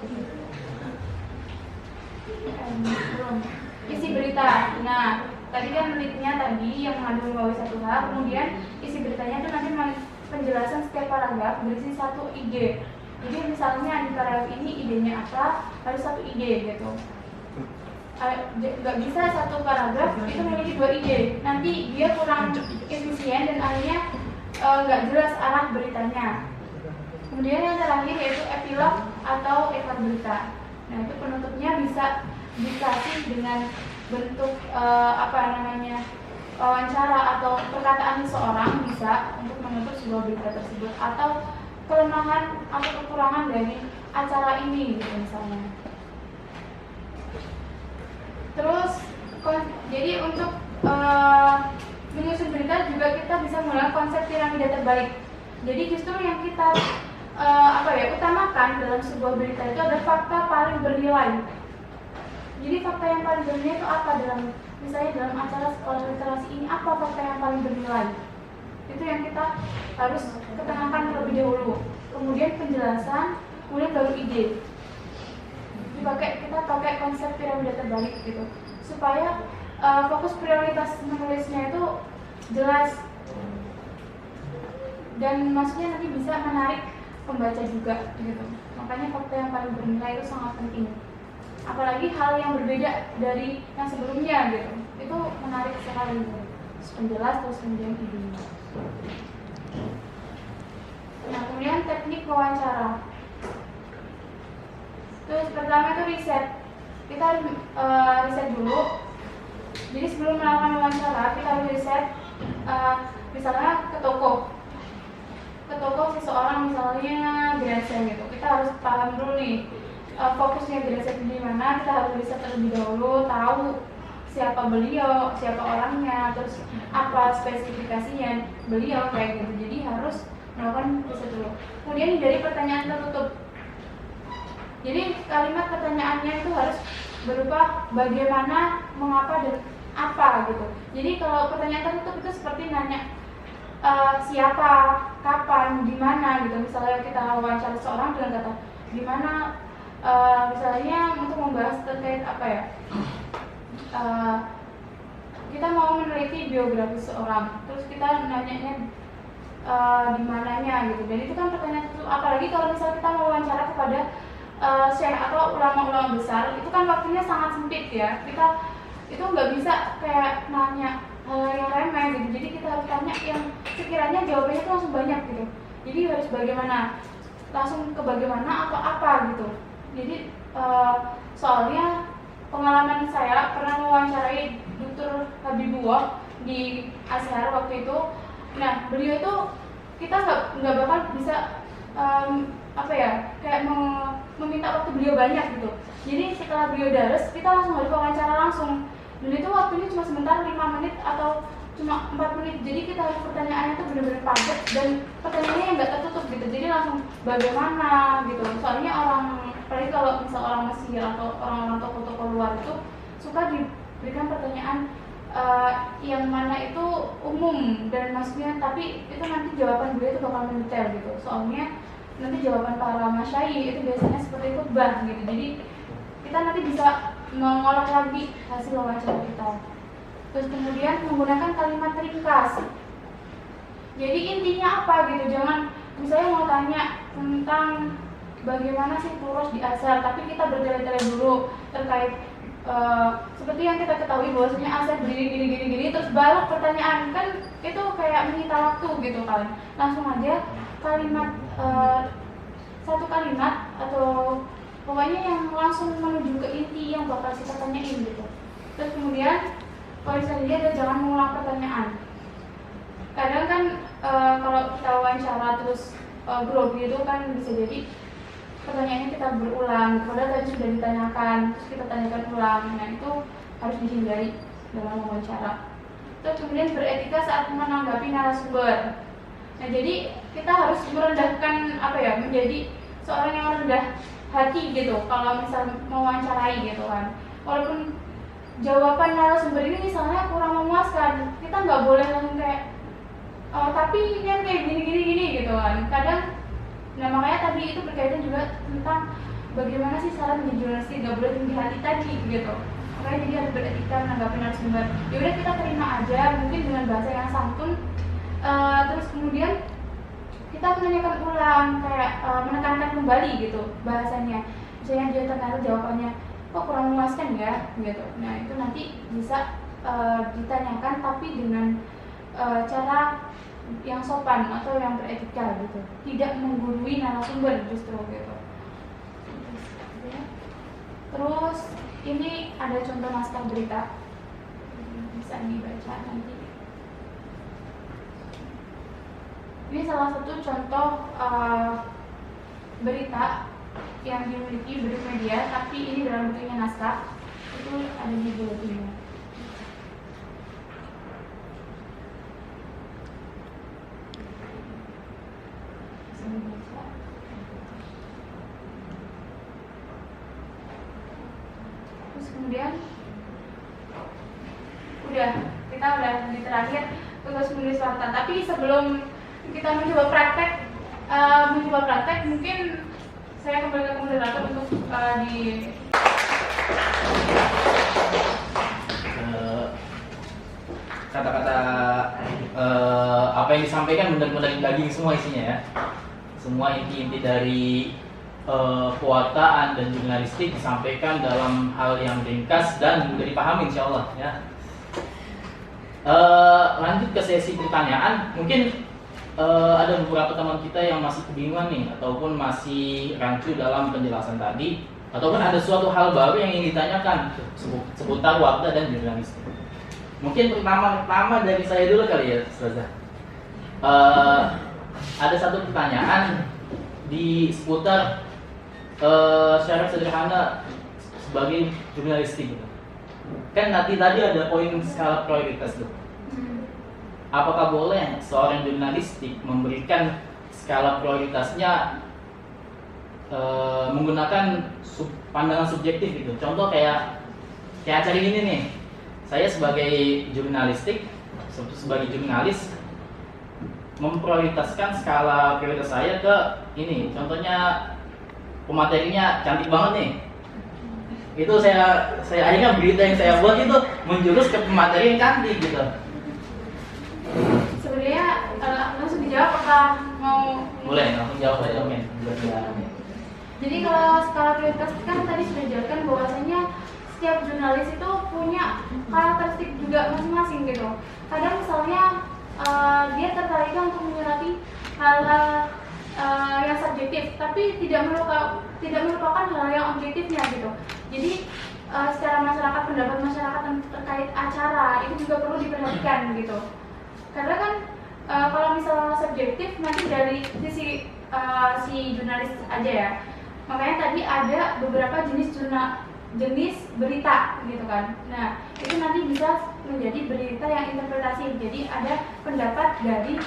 Isi berita. Nah, tadi kan lead-nya tadi yang mengandung 5W1H, kemudian isi beritanya itu nanti penjelasan setiap paragraf berisi satu ide. Jadi misalnya di paragraf ini idenya apa, harus satu ide gitu. Gak bisa satu paragraf itu memiliki 2 ide. Nanti dia kurang efisien dan akhirnya nggak jelas arah beritanya. Kemudian yang terakhir yaitu epilog atau ekor berita. Nah itu penutupnya bisa dikasih dengan bentuk wawancara atau perkataan seseorang bisa untuk menutup sebuah berita tersebut, atau kelemahan atau kekurangan dari acara ini gitu misalnya. Terus jadi untuk menyusun berita juga kita bisa menggunakan konsep piramida terbalik. Jadi justru yang kita utamakan dalam sebuah berita itu ada fakta paling bernilai. Jadi fakta yang paling bernilai itu apa misalnya dalam acara sekolah literasi ini, apa fakta yang paling bernilai? Itu yang kita harus ketenangkan terlebih dahulu. Kemudian penjelasan, kemudian baru ide. Kita pakai konsep piramida terbalik gitu, supaya fokus prioritas menulisnya itu jelas dan maksudnya nanti bisa menarik pembaca juga gitu. Makanya fakta yang paling bernilai itu sangat penting. Apalagi hal yang berbeda dari yang sebelumnya gitu, itu menarik sekali. Penjelas terus kemudian ide. Nah, kemudian teknik wawancara. Terus pertama itu riset. Kita harus riset dulu. Jadi sebelum melakukan wawancara kita harus riset, misalnya ke toko seseorang, misalnya Gresen gitu. Kita harus paham dulu nih fokusnya Gresen di mana. Kita harus riset terlebih dahulu, tahu siapa beliau, siapa orangnya, terus apa spesifikasinya beliau kayak gitu. Jadi harus melakukan riset dulu. Kemudian dari pertanyaan tertutup. Jadi kalimat pertanyaannya itu harus berupa bagaimana, mengapa, dan apa gitu. Jadi kalau pertanyaan tertutup itu seperti nanya siapa, kapan, di mana gitu. Misalnya kita wawancara seorang dengan kata di mana, misalnya untuk membahas terkait apa ya, kita mau meneliti biografi seorang, terus kita nanyanya di mananya gitu. Dan itu kan pertanyaan tertutup. Apalagi kalau misalnya kita mau wawancara kepada syekh atau ulama-ulama besar, itu kan waktunya sangat sempit ya. Kita itu nggak bisa kayak nanya hal yang remeh gitu. Jadi kita harus tanya yang sekiranya jawabannya itu langsung banyak gitu. Jadi harus bagaimana, langsung ke bagaimana atau apa gitu. Jadi soalnya pengalaman saya pernah mewawancarai Dr. Habibullah di Azhar waktu itu. Nah, beliau itu kita nggak bakal bisa kayak meminta waktu beliau banyak gitu. Jadi setelah beliau dares, kita langsung harus wawancara langsung. Dan itu waktunya cuma sebentar, 5 menit atau cuma 4 menit. Jadi kita harus pertanyaannya tuh benar-benar padat dan pertanyaannya yang nggak tertutup gitu. Jadi langsung bagaimana gitu. Soalnya apalagi kalau misal orang Mesir atau orang-orang tokoh-tokoh luar itu suka diberikan pertanyaan yang mana itu umum dan maksudnya, tapi itu nanti jawaban beliau itu bakal mendetail gitu. Soalnya nanti jawaban para masyayikh itu biasanya seperti khutbah gitu. Jadi kita nanti bisa mengolah lagi hasil wawancara kita. Terus kemudian menggunakan kalimat ringkas. Jadi intinya apa gitu, jangan misalnya mau tanya tentang bagaimana sih turus di Azhar, tapi kita bertele-tele dulu terkait seperti yang kita ketahui bahwasanya Azhar gini, terus baru pertanyaan, kan itu kayak menyita waktu gitu kan. Langsung aja kalimat satu kalimat atau pokoknya yang langsung menuju ke inti yang bakal kita tanyain gitu. Terus kemudian poin selanjutnya adalah jangan mengulang pertanyaan. Kadang kan kalau kita wawancara terus grogi itu kan bisa jadi pertanyaannya kita berulang, padahal tadi sudah ditanyakan, terus kita tanyakan ulang. Nah itu harus dihindari dalam wawancara. Terus kemudian beretika saat menanggapi narasumber. Nah jadi kita harus merendahkan menjadi seorang yang rendah hati gitu kalau misal mewawancarai gitu kan. Walaupun jawaban narasumber ini misalnya kurang memuaskan, kita nggak boleh langsung kayak tapi ini kan kayak gini gitu kan. Kadang, nah makanya tadi itu berkaitan juga tentang bagaimana sih cara menjadi jurnalistik, nggak boleh tinggi hati tadi gitu. Makanya jadi harus beretika menanggapi narasumber. Ya udah kita terima aja, mungkin dengan bahasa yang santun. Terus kemudian kita menanyakan ulang, kayak menekankan kembali gitu bahasanya. Misalnya dia ternyata jawabannya kok kurang memuaskan ya gitu. Nah itu nanti bisa ditanyakan tapi dengan cara yang sopan atau yang beretika gitu, tidak menggurui narasumber justru gitu. Terus ini ada contoh naskah berita, bisa dibaca nanti. Ini salah satu contoh berita yang dimiliki Berita Media, tapi ini dalam bentuknya naskah. Itu ada di buletinnya. terus kemudian kita udah di terakhir tugas menulis warta. Tapi sebelum kita mencoba praktek mungkin saya kembali ke moderator untuk kata-kata apa yang disampaikan benar-benar daging semua isinya ya. Semua inti-inti dari pewartaan dan jurnalistik disampaikan dalam hal yang ringkas dan mudah dipahami insya Allah ya. Lanjut ke sesi pertanyaan. Mungkin ada beberapa teman kita yang masih kebingungan nih ataupun masih rancu dalam penjelasan tadi, ataupun ada suatu hal baru yang ingin ditanyakan seputar warta dan jurnalistik. Mungkin pertama dari saya dulu kali ya, Ustazah. Ada satu pertanyaan di seputar syarat sederhana sebagai jurnalistik gitu. Kan tadi ada poin skala prioritas tuh. Apakah boleh seorang jurnalistik memberikan skala prioritasnya menggunakan pandangan subjektif gitu? Contoh kayak acara ini nih. Saya sebagai jurnalis memprioritaskan skala prioritas saya ke ini. Contohnya pematerinya cantik banget nih. Itu saya akhirnya berita yang saya buat itu menjurus ke pemateri yang cantik gitu. Sebenarnya langsung dijawab apa mau? Boleh langsung jawab aja men. Jadi kalau skala prioritas kan tadi sudah dijelaskan bahwasanya setiap jurnalis itu punya karakteristik juga masing-masing gitu. Kadang misalnya dia tertarik untuk menyurati hal-hal yang subjektif, tapi tidak melupakan hal yang objektifnya gitu. Jadi secara masyarakat, pendapat masyarakat terkait acara itu juga perlu diperhatikan gitu. Karena kan kalau misalnya subjektif nanti dari sisi si jurnalis aja ya. Makanya tadi ada beberapa jenis berita gitu kan. Nah, itu nanti bisa menjadi berita yang interpretasi. Jadi ada pendapat dari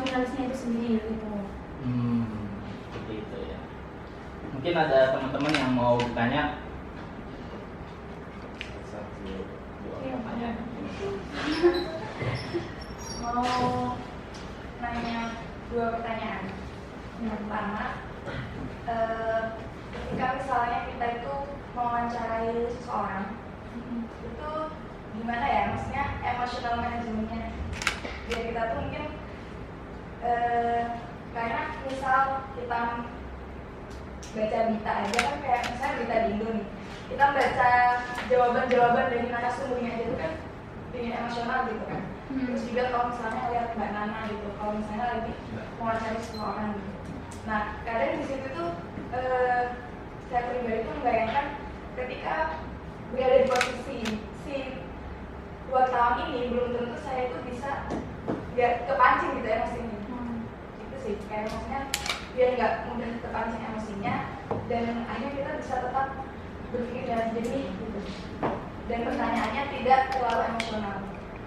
jurnalisnya itu sendiri gitu. Seperti itu ya. Mungkin ada teman-teman yang mau bertanya. Iya, ada. Mau nanya 2 pertanyaan. Yang pertama, ketika misalnya kita itu mewawancarai seseorang, itu gimana ya? Maksudnya emotional manajemennya. Biar kita tuh mungkin karena misal kita baca berita aja kan, kayak misalnya berita di Indo nih, kita baca jawaban-jawaban dari narasumbernya aja itu kan bikin emosional gitu kan. Terus juga kalau misalnya lihat Mbak Nana gitu, kalau misalnya lagi mewawancari seseorang gitu. Nah, kadang di situ tuh saya pribadi tuh membayangkan ketika berada di posisi si wartawan ini, belum tentu saya itu bisa kepancing gitu emosinya. Itu sih, kayak maksudnya biar nggak mudah terpancing emosinya, dan akhirnya kita bisa tetap berpikir dengan jernih gitu. Dan pertanyaannya tidak terlalu emosional.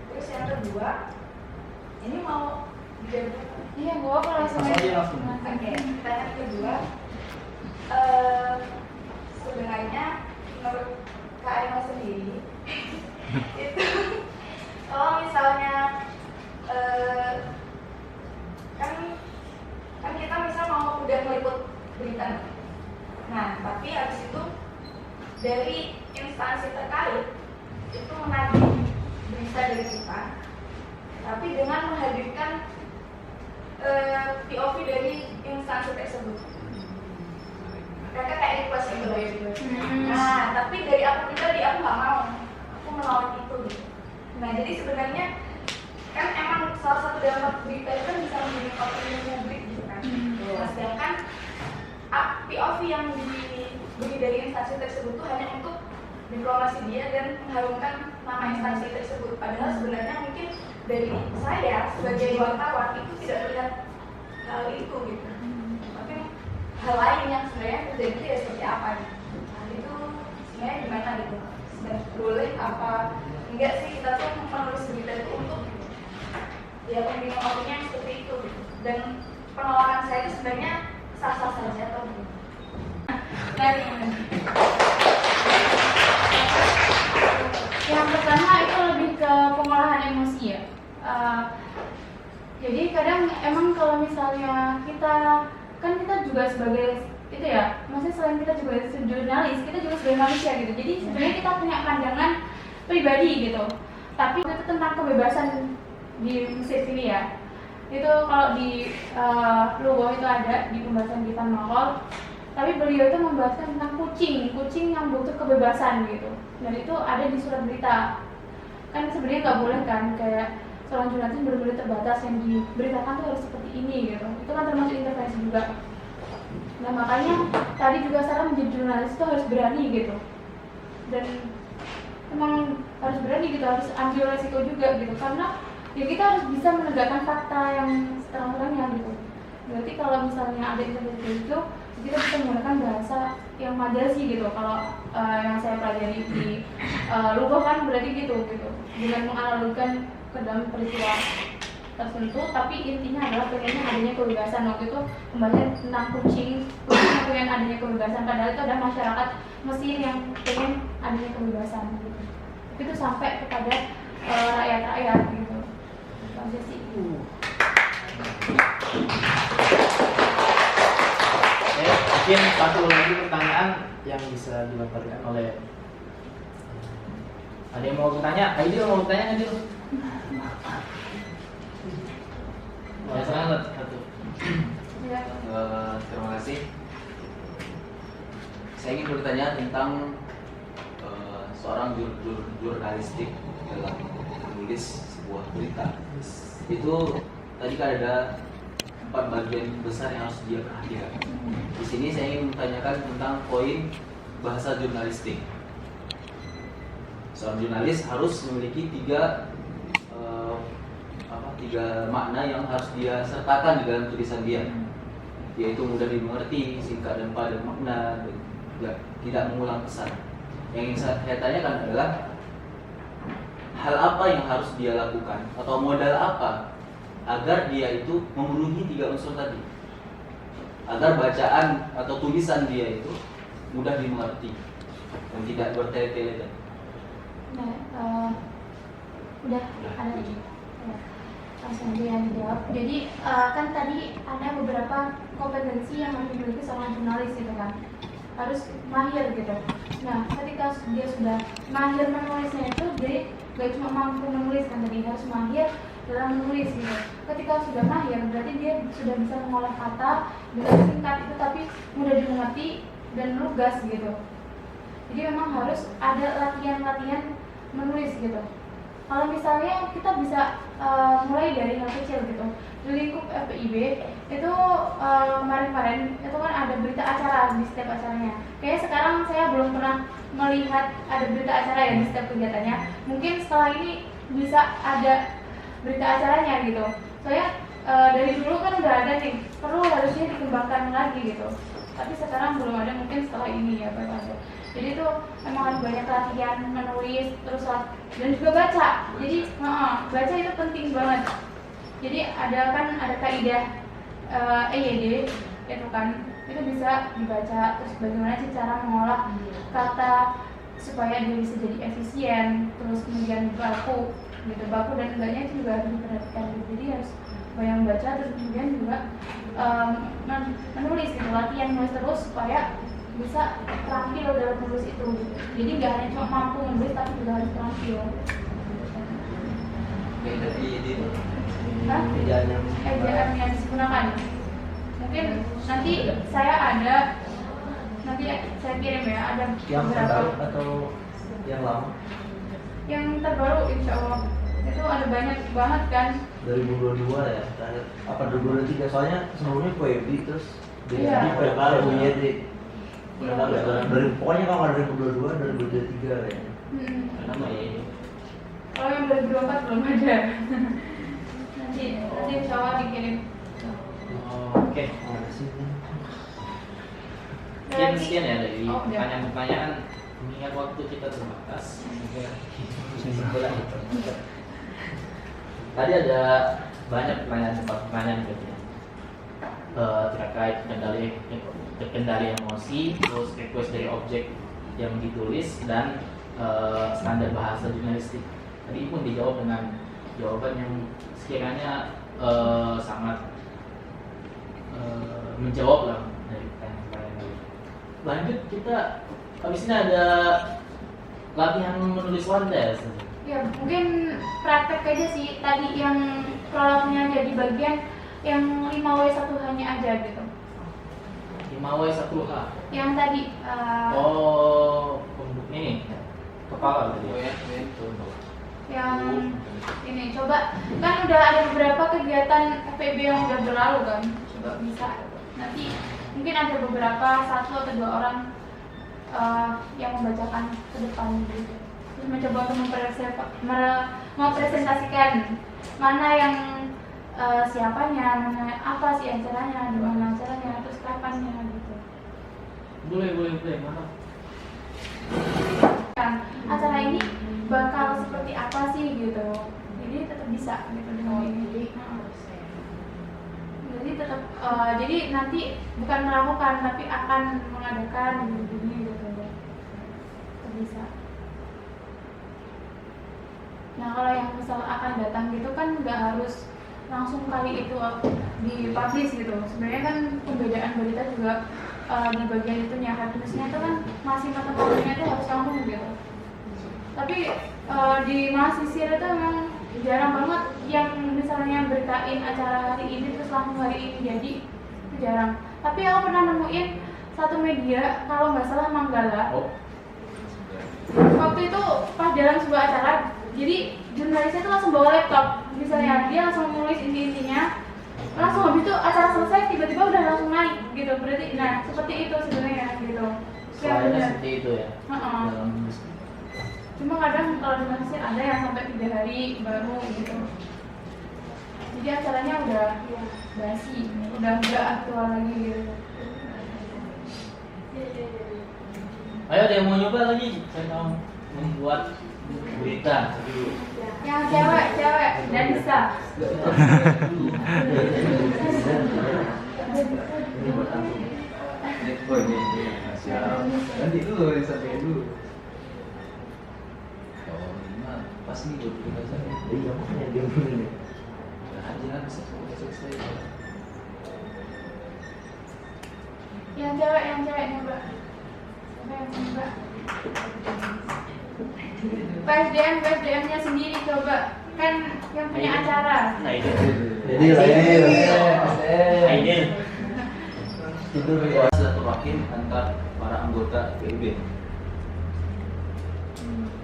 Terus yang kedua, ini mau dijawab? Iya, gua kalau Langsung. Oke, pertanyaan kedua, sebenarnya menurut Kak Emma sendiri itu kalau misalnya kan kita misal mau udah meliput berita, nah tapi habis itu dari instansi terkait itu menagih berita dari kita, tapi dengan menghadirkan POV dari instansi tersebut. Mereka kayak request gitu loh. Nah, tapi dari aku pribadi aku nggak mau, aku menolak itu gitu. Nah, jadi sebenarnya kan emang salah satu dampak berita itu kan bisa menjadi opini publik gitu kan. Nah, sedangkan POV yang diberi dari instansi tersebut itu hanya untuk diplomasi dia dan mengharumkan nama instansi tersebut. Padahal sebenarnya mungkin dari saya sebagai wartawan itu tidak melihat hal itu gitu. Tapi hal lain yang sebenarnya terjadi itu ya seperti apa gitu. Nah, itu sebenarnya gimana gitu. Boleh apa enggak sih kita tuh menulis berita itu untuk ya pembimbing opini yang seperti itu gitu. Dan penolakan saya itu sebenarnya sah-sah saja atau gitu. Nah, misalnya kita juga sebagai itu ya, maksudnya selain kita juga jurnalis, kita juga sebagai manusia gitu. Jadi sebenarnya kita punya pandangan pribadi gitu. Tapi itu tentang kebebasan di Mesir ini ya. Itu kalau di Lugo itu ada di pembahasan kita nol. Tapi beliau itu membahaskan tentang kucing yang butuh kebebasan gitu. Dan itu ada di surat berita. Kan sebenarnya nggak boleh kan, kayak seorang jurnalis benar-benar terbatas, yang diberitakan tuh harus seperti ini gitu. Itu kan termasuk intervensi juga. Nah makanya tadi juga Sarah menjadi jurnalis itu harus berani gitu. Dan emang harus berani gitu, harus ambil resiko juga gitu. Karena ya kita harus bisa menegakkan fakta yang seterang-terangnya gitu. Berarti kalau misalnya ada intervensi itu, kita bisa menggunakan bahasa yang majazi gitu. Kalau yang saya pelajari di Lugo kan berarti gitu. Dengan menganalogikan ke dalam peristiwa tertentu, tapi intinya adalah pengennya adanya kebebasan. Waktu itu pembahasan tentang kucing yang pengen adanya kebebasan, padahal itu ada masyarakat Mesir yang pengen adanya kebebasan gitu. Itu sampai kepada rakyat-rakyat gitu. Itu aja sih. Mungkin satu lagi pertanyaan yang bisa dilontarkan oleh, ada yang mau bertanya? Aidil mau bertanya Aidil? Ya, satu. Terima kasih. Saya ingin bertanya tentang seorang jurnalistik dalam menulis sebuah berita. Itu tadi kan ada 4 bagian besar yang harus dia perhatikan. Di sini saya ingin menanyakan tentang poin bahasa jurnalistik. Seorang jurnalis harus memiliki tiga makna yang harus dia sertakan di dalam tulisan dia, yaitu mudah dimengerti, singkat dan padat makna, dan tidak mengulang pesan. Yang ingin saya tanyakan adalah hal apa yang harus dia lakukan atau modal apa agar dia itu memenuhi 3 unsur tadi, agar bacaan atau tulisan dia itu mudah dimengerti dan tidak bertele-tele. Nah, udah ada lagi. Langsung aja yang dijawab. Jadi kan tadi ada beberapa kompetensi yang harus dimiliki seorang jurnalis gitu kan, harus mahir gitu. Nah ketika dia sudah mahir menulisnya itu, jadi gak cuma mampu menulis kan tadi, harus mahir dalam menulis gitu. Ketika sudah mahir berarti dia sudah bisa mengolah kata dengan singkat itu tapi mudah dimengerti dan lugas gitu. Jadi memang harus ada latihan-latihan menulis gitu. Kalau misalnya kita bisa mulai dari hal kecil gitu. Di lingkup FPIB itu kemarin-kemarin itu kan ada berita acara di setiap acaranya. Kayaknya sekarang saya belum pernah melihat ada berita acara ya di setiap kegiatannya. Mungkin setelah ini bisa ada berita acaranya gitu. Soalnya dari dulu kan udah ada nih, perlu harusnya dikembangkan lagi gitu. Tapi sekarang belum ada, mungkin setelah ini ya baru ada. Jadi itu emang harus banyak latihan menulis, terus dan juga baca. Jadi baca itu penting banget. Jadi ada kaidah EYD itu kan, itu bisa dibaca. Terus bagaimana sih cara mengolah kata supaya dia bisa jadi efisien, terus kemudian baku dan enggaknya itu juga harus diperhatikan. Jadi harus banyak baca, terus kemudian juga menulis gitu, latihan menulis terus supaya bisa terampil dalam menulis itu gitu. Jadi nggak hanya cuma mampu menulis tapi juga harus terampil. Oke, dari ini ejaan yang digunakan. Mungkin nanti saya kirim ya, ada Yang beberapa. terbaru atau yang lama? Yang terbaru insya Allah itu ada banyak banget kan. 2022 ya terakhir. Apa 2023? Soalnya sebelumnya PWB terus Iya. udah baru UYD. Iya. Pokoknya kalau nggak 2022, 2023 kayaknya. Nama ya ini. Kalau yang 2024 belum ada. nanti insya Allah dikirim. Oke. Mana sih? Mungkin sekian ya dari Oh, udah. pertanyaan-pertanyaan. Mengingat waktu kita terbatas, tadi ada banyak pertanyaan terkait kendali emosi, terus request dari objek yang ditulis, dan standar bahasa jurnalistik. Tadi pun dijawab dengan jawaban yang sekiranya sangat menjawab lah dari pertanyaan-pertanyaan. Lanjut kita habis ini ada latihan menulis one-test. Ya mungkin praktek aja sih tadi yang prolognya jadi bagian yang 5W1H-nya aja gitu. 5W1H. Yang tadi Oh, ini kepala tadi. yang ini coba kan udah ada beberapa kegiatan FEB yang udah berlalu kan, coba bisa nanti mungkin ada beberapa 1 atau 2 orang yang membacakan ke depan gitu, terus mencoba untuk mempresentasikan mana yang siapanya, mana apa sih acaranya, di mana acaranya, terus kapannya gitu. Boleh, mana? Kan acara ini bakal seperti apa sih gitu, jadi tetap bisa gitu dengan ini. Jadi tetap jadi nanti bukan melakukan tapi akan mengadakan begini gitu, tetap bisa. Nah kalau yang misal akan datang gitu kan nggak harus langsung kali itu dipublish gitu. Sebenarnya kan pembedaan berita juga di bagian itunya, harusnya itu kan masih mata-matanya itu harus langsung gitu. Tapi di mahasiswa itu memang jarang banget yang misalnya beritain acara hari ini terus langsung hari ini jadi, itu jarang. Tapi aku pernah nemuin satu media kalau nggak salah Manggala. Waktu itu pas dalam sebuah acara, jadi jurnalisnya itu langsung bawa laptop, misalnya dia langsung nulis inti-intinya, langsung habis itu acara selesai tiba-tiba udah langsung naik gitu. Berarti nah seperti itu sebenarnya gitu. Selainnya seperti itu ya. Dalam Cuma kadang kalau di Mesir ada yang sampai 3 hari baru gitu. Jadi acaranya udah ya, basi, udah nggak aktual lagi gitu. Ayo ada yang mau nyoba lagi? Saya mau membuat berita. Yang cewek dan bisa. Nanti dulu sampai dulu. Oh, ini mah pas nih udah kita sampai. Iya, makanya dia dulu nih. Aja bisa selesai. Yang cewek nyoba. Siapa yang nyoba? PSDM-nya sendiri coba. Kan yang punya acara. Nah itu. Jadi Aidil. Aidil. Tidur Silaturahim antar para anggota FEB.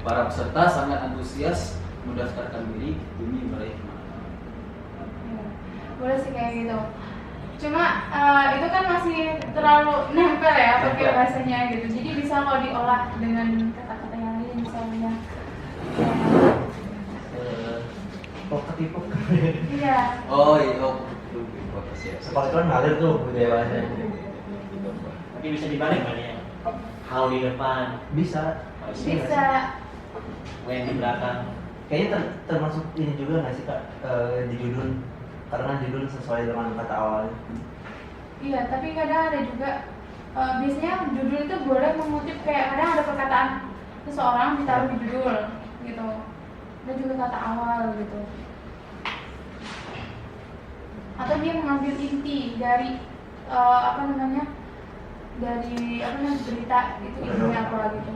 Para peserta sangat antusias mendaftarkan diri demi meraih kemenangan. Ya, boleh sih kayak gitu. Cuma itu kan masih terlalu nempel ya pakai bahasanya gitu. Jadi bisa kalau diolah dengan kata-kata yang lain misalnya. ketipu. Iya. Oh iya, siap. Sekolah itu kan ngalir tuh budaya bahasanya. Tapi bisa dibalik kan ya? How di depan, Bisa. Bisa. when di belakang. Kayaknya termasuk ini juga nggak sih Kak, di judul, karena judul sesuai dengan kata awalnya. Iya, tapi kadang ada juga biasanya judul itu boleh mengutip kayak kadang ada perkataan seseorang ditaruh di judul gitu. Ada juga kata awal gitu. Atau dia mengambil inti dari dari berita itu intinya apa gitu.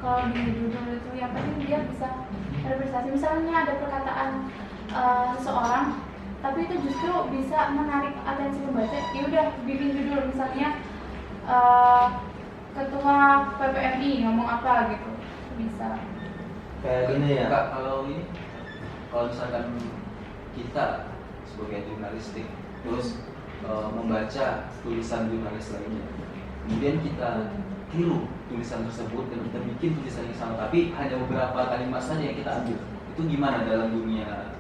Kalau di judul itu yang penting dia bisa representasi. Misalnya ada perkataan seseorang tapi itu justru bisa menarik atensi pembaca, ya udah bikin judul misalnya ketua PPMI ngomong apa gitu, bisa. Kayak gini ya. Kak, kalau misalkan kita sebagai jurnalistik terus membaca tulisan jurnalis lainnya, kemudian kita tiru tulisan tersebut dan kita bikin tulisan yang sama tapi hanya beberapa kalimat saja yang kita ambil, itu gimana dalam dunia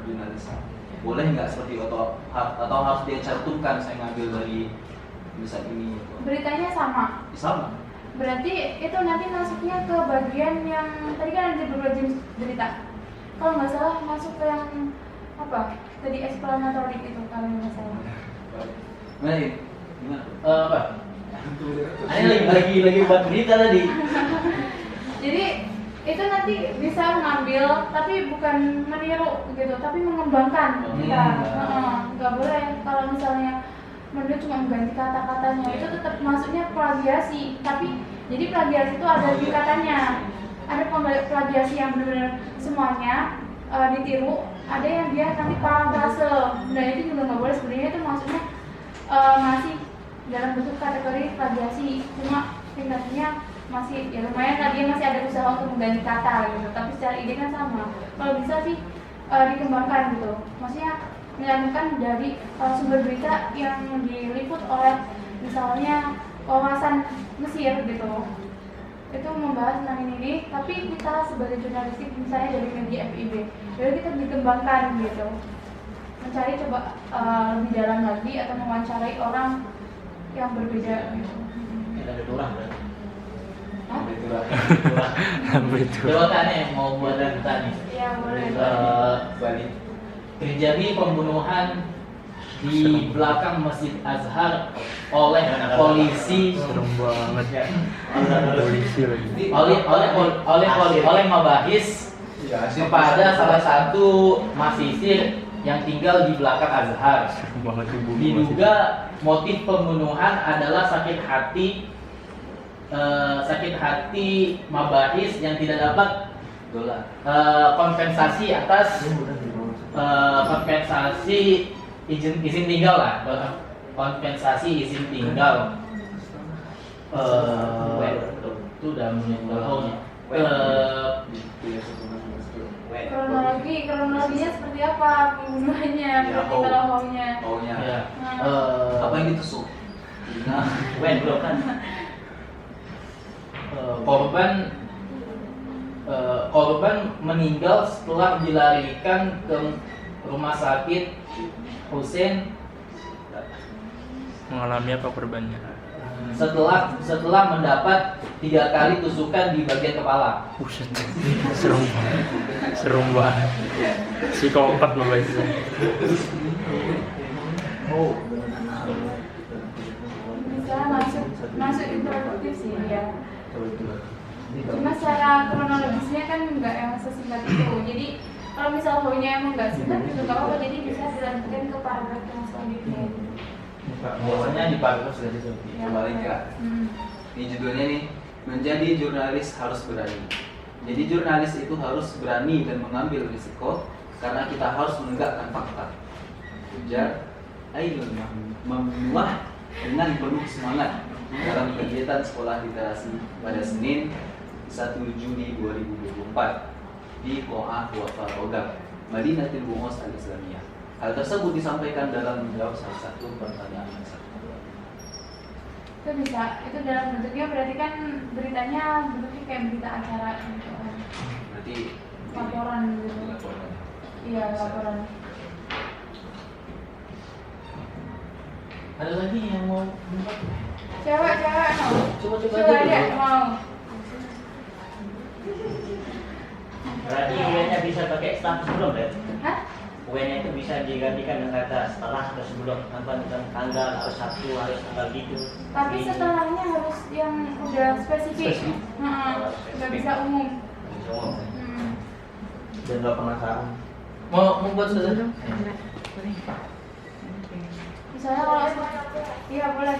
jurnalisme? Boleh nggak seperti itu atau harus dia cantumkan saya ngambil dari tulisan ini? Beritanya sama. Sama. Berarti itu nanti masuknya ke bagian yang tadi kan ada beberapa jenis berita. Kalau nggak salah masuk ke yang apa? Tadi explanatory itu kalau nggak salah. Nah, gimana? Apa? Ini lagi buat berita tadi. Jadi itu nanti bisa mengambil tapi bukan meniru gitu, tapi mengembangkan kita. nggak boleh. Kalau misalnya menurut cuma mengganti kata-katanya itu tetap masuknya plagiasi. Tapi jadi plagiasi itu ada tingkatannya. Ada plagiasi yang benar-benar semuanya ditiru, ada yang dia nanti parafrase. Nah itu juga nggak boleh. Sebenarnya itu maksudnya masih dalam bentuk kategori plagiasi, cuma tingkatannya masih ya lumayan lah, dia masih ada usaha untuk mengganti kata gitu. Tapi secara ide kan sama. Kalau bisa sih dikembangkan gitu. Maksudnya menyambungkan dari sumber berita yang diliput oleh misalnya wawasan Mesir gitu. Itu membahas tentang ini, tapi kita sebagai jurnalistik misalnya dari media FIB, jadi kita dikembangkan gitu, mencari coba lebih dalam lagi atau mewawancarai orang yang berbeda gitu. Ada orang berarti. Hah? Coba tanya mau buat kita nih. Iya boleh. Balik. Terjadi pembunuhan di belakang Masjid Azhar oleh polisi, Serem banget ya. Polisi lagi. oleh Mabahis kepada salah satu mahasiswa yang tinggal di belakang Azhar. Serem banget ibu. Diduga motif pembunuhan adalah sakit hati Mabahis yang tidak dapat Dolar. kompensasi atas kompensasi izin tinggal lah, kompensasi izin tinggal. Itu udah menyentuh kronologinya seperti apa pembunuhannya, berarti kalau maunya. Maunya. ya. Apa yang ditusuk? Nah, Belum kan? Korban meninggal setelah dilarikan ke rumah sakit Hussein Mengalami apa korbannya? setelah mendapat 3 kali tusukan di bagian kepala. Buset, serem banget. Psikopat bapak itu. Bisa masuk introduktif sih ya. Cuma secara kronologisnya kan nggak yang sesingkat itu. Jadi kalau misal haunya emang nggak singkat juga nggak apa-apa. Jadi bisa dilanjutkan ke paragraf yang selanjutnya. Biasanya di paragraf sudah disebut. Ya, Kembali ke ini judulnya nih, menjadi jurnalis harus berani. Jadi jurnalis itu harus berani dan mengambil risiko karena kita harus menegakkan fakta. Ujar Ainul Mamnuah dengan penuh semangat dalam kegiatan sekolah literasi pada Senin 1 Juni 2024 di Qo'ah Wafa Rogam, Madinatul Bu'os Al-Islamiyah. Hal tersebut disampaikan dalam menjawab salah satu pertanyaan masyarakat. Itu bisa, itu dalam bentuknya berarti kan beritanya bentuknya kayak berita acara gitu kan. Berarti Laporan gitu. laporan. Iya, laporan. Ada lagi yang mau Cewek mau. coba Coba aja mau. Berarti UN-nya bisa pakai setelah sebelum deh. Hah? UN itu bisa digantikan dengan kata setelah atau sebelum, tanpa tanggal harus satu, harus tanggal gitu. Tapi setelahnya harus yang udah spesifik. Nggak bisa umum. Dan nggak penasaran. mau buat saja. Misalnya kalau iya boleh.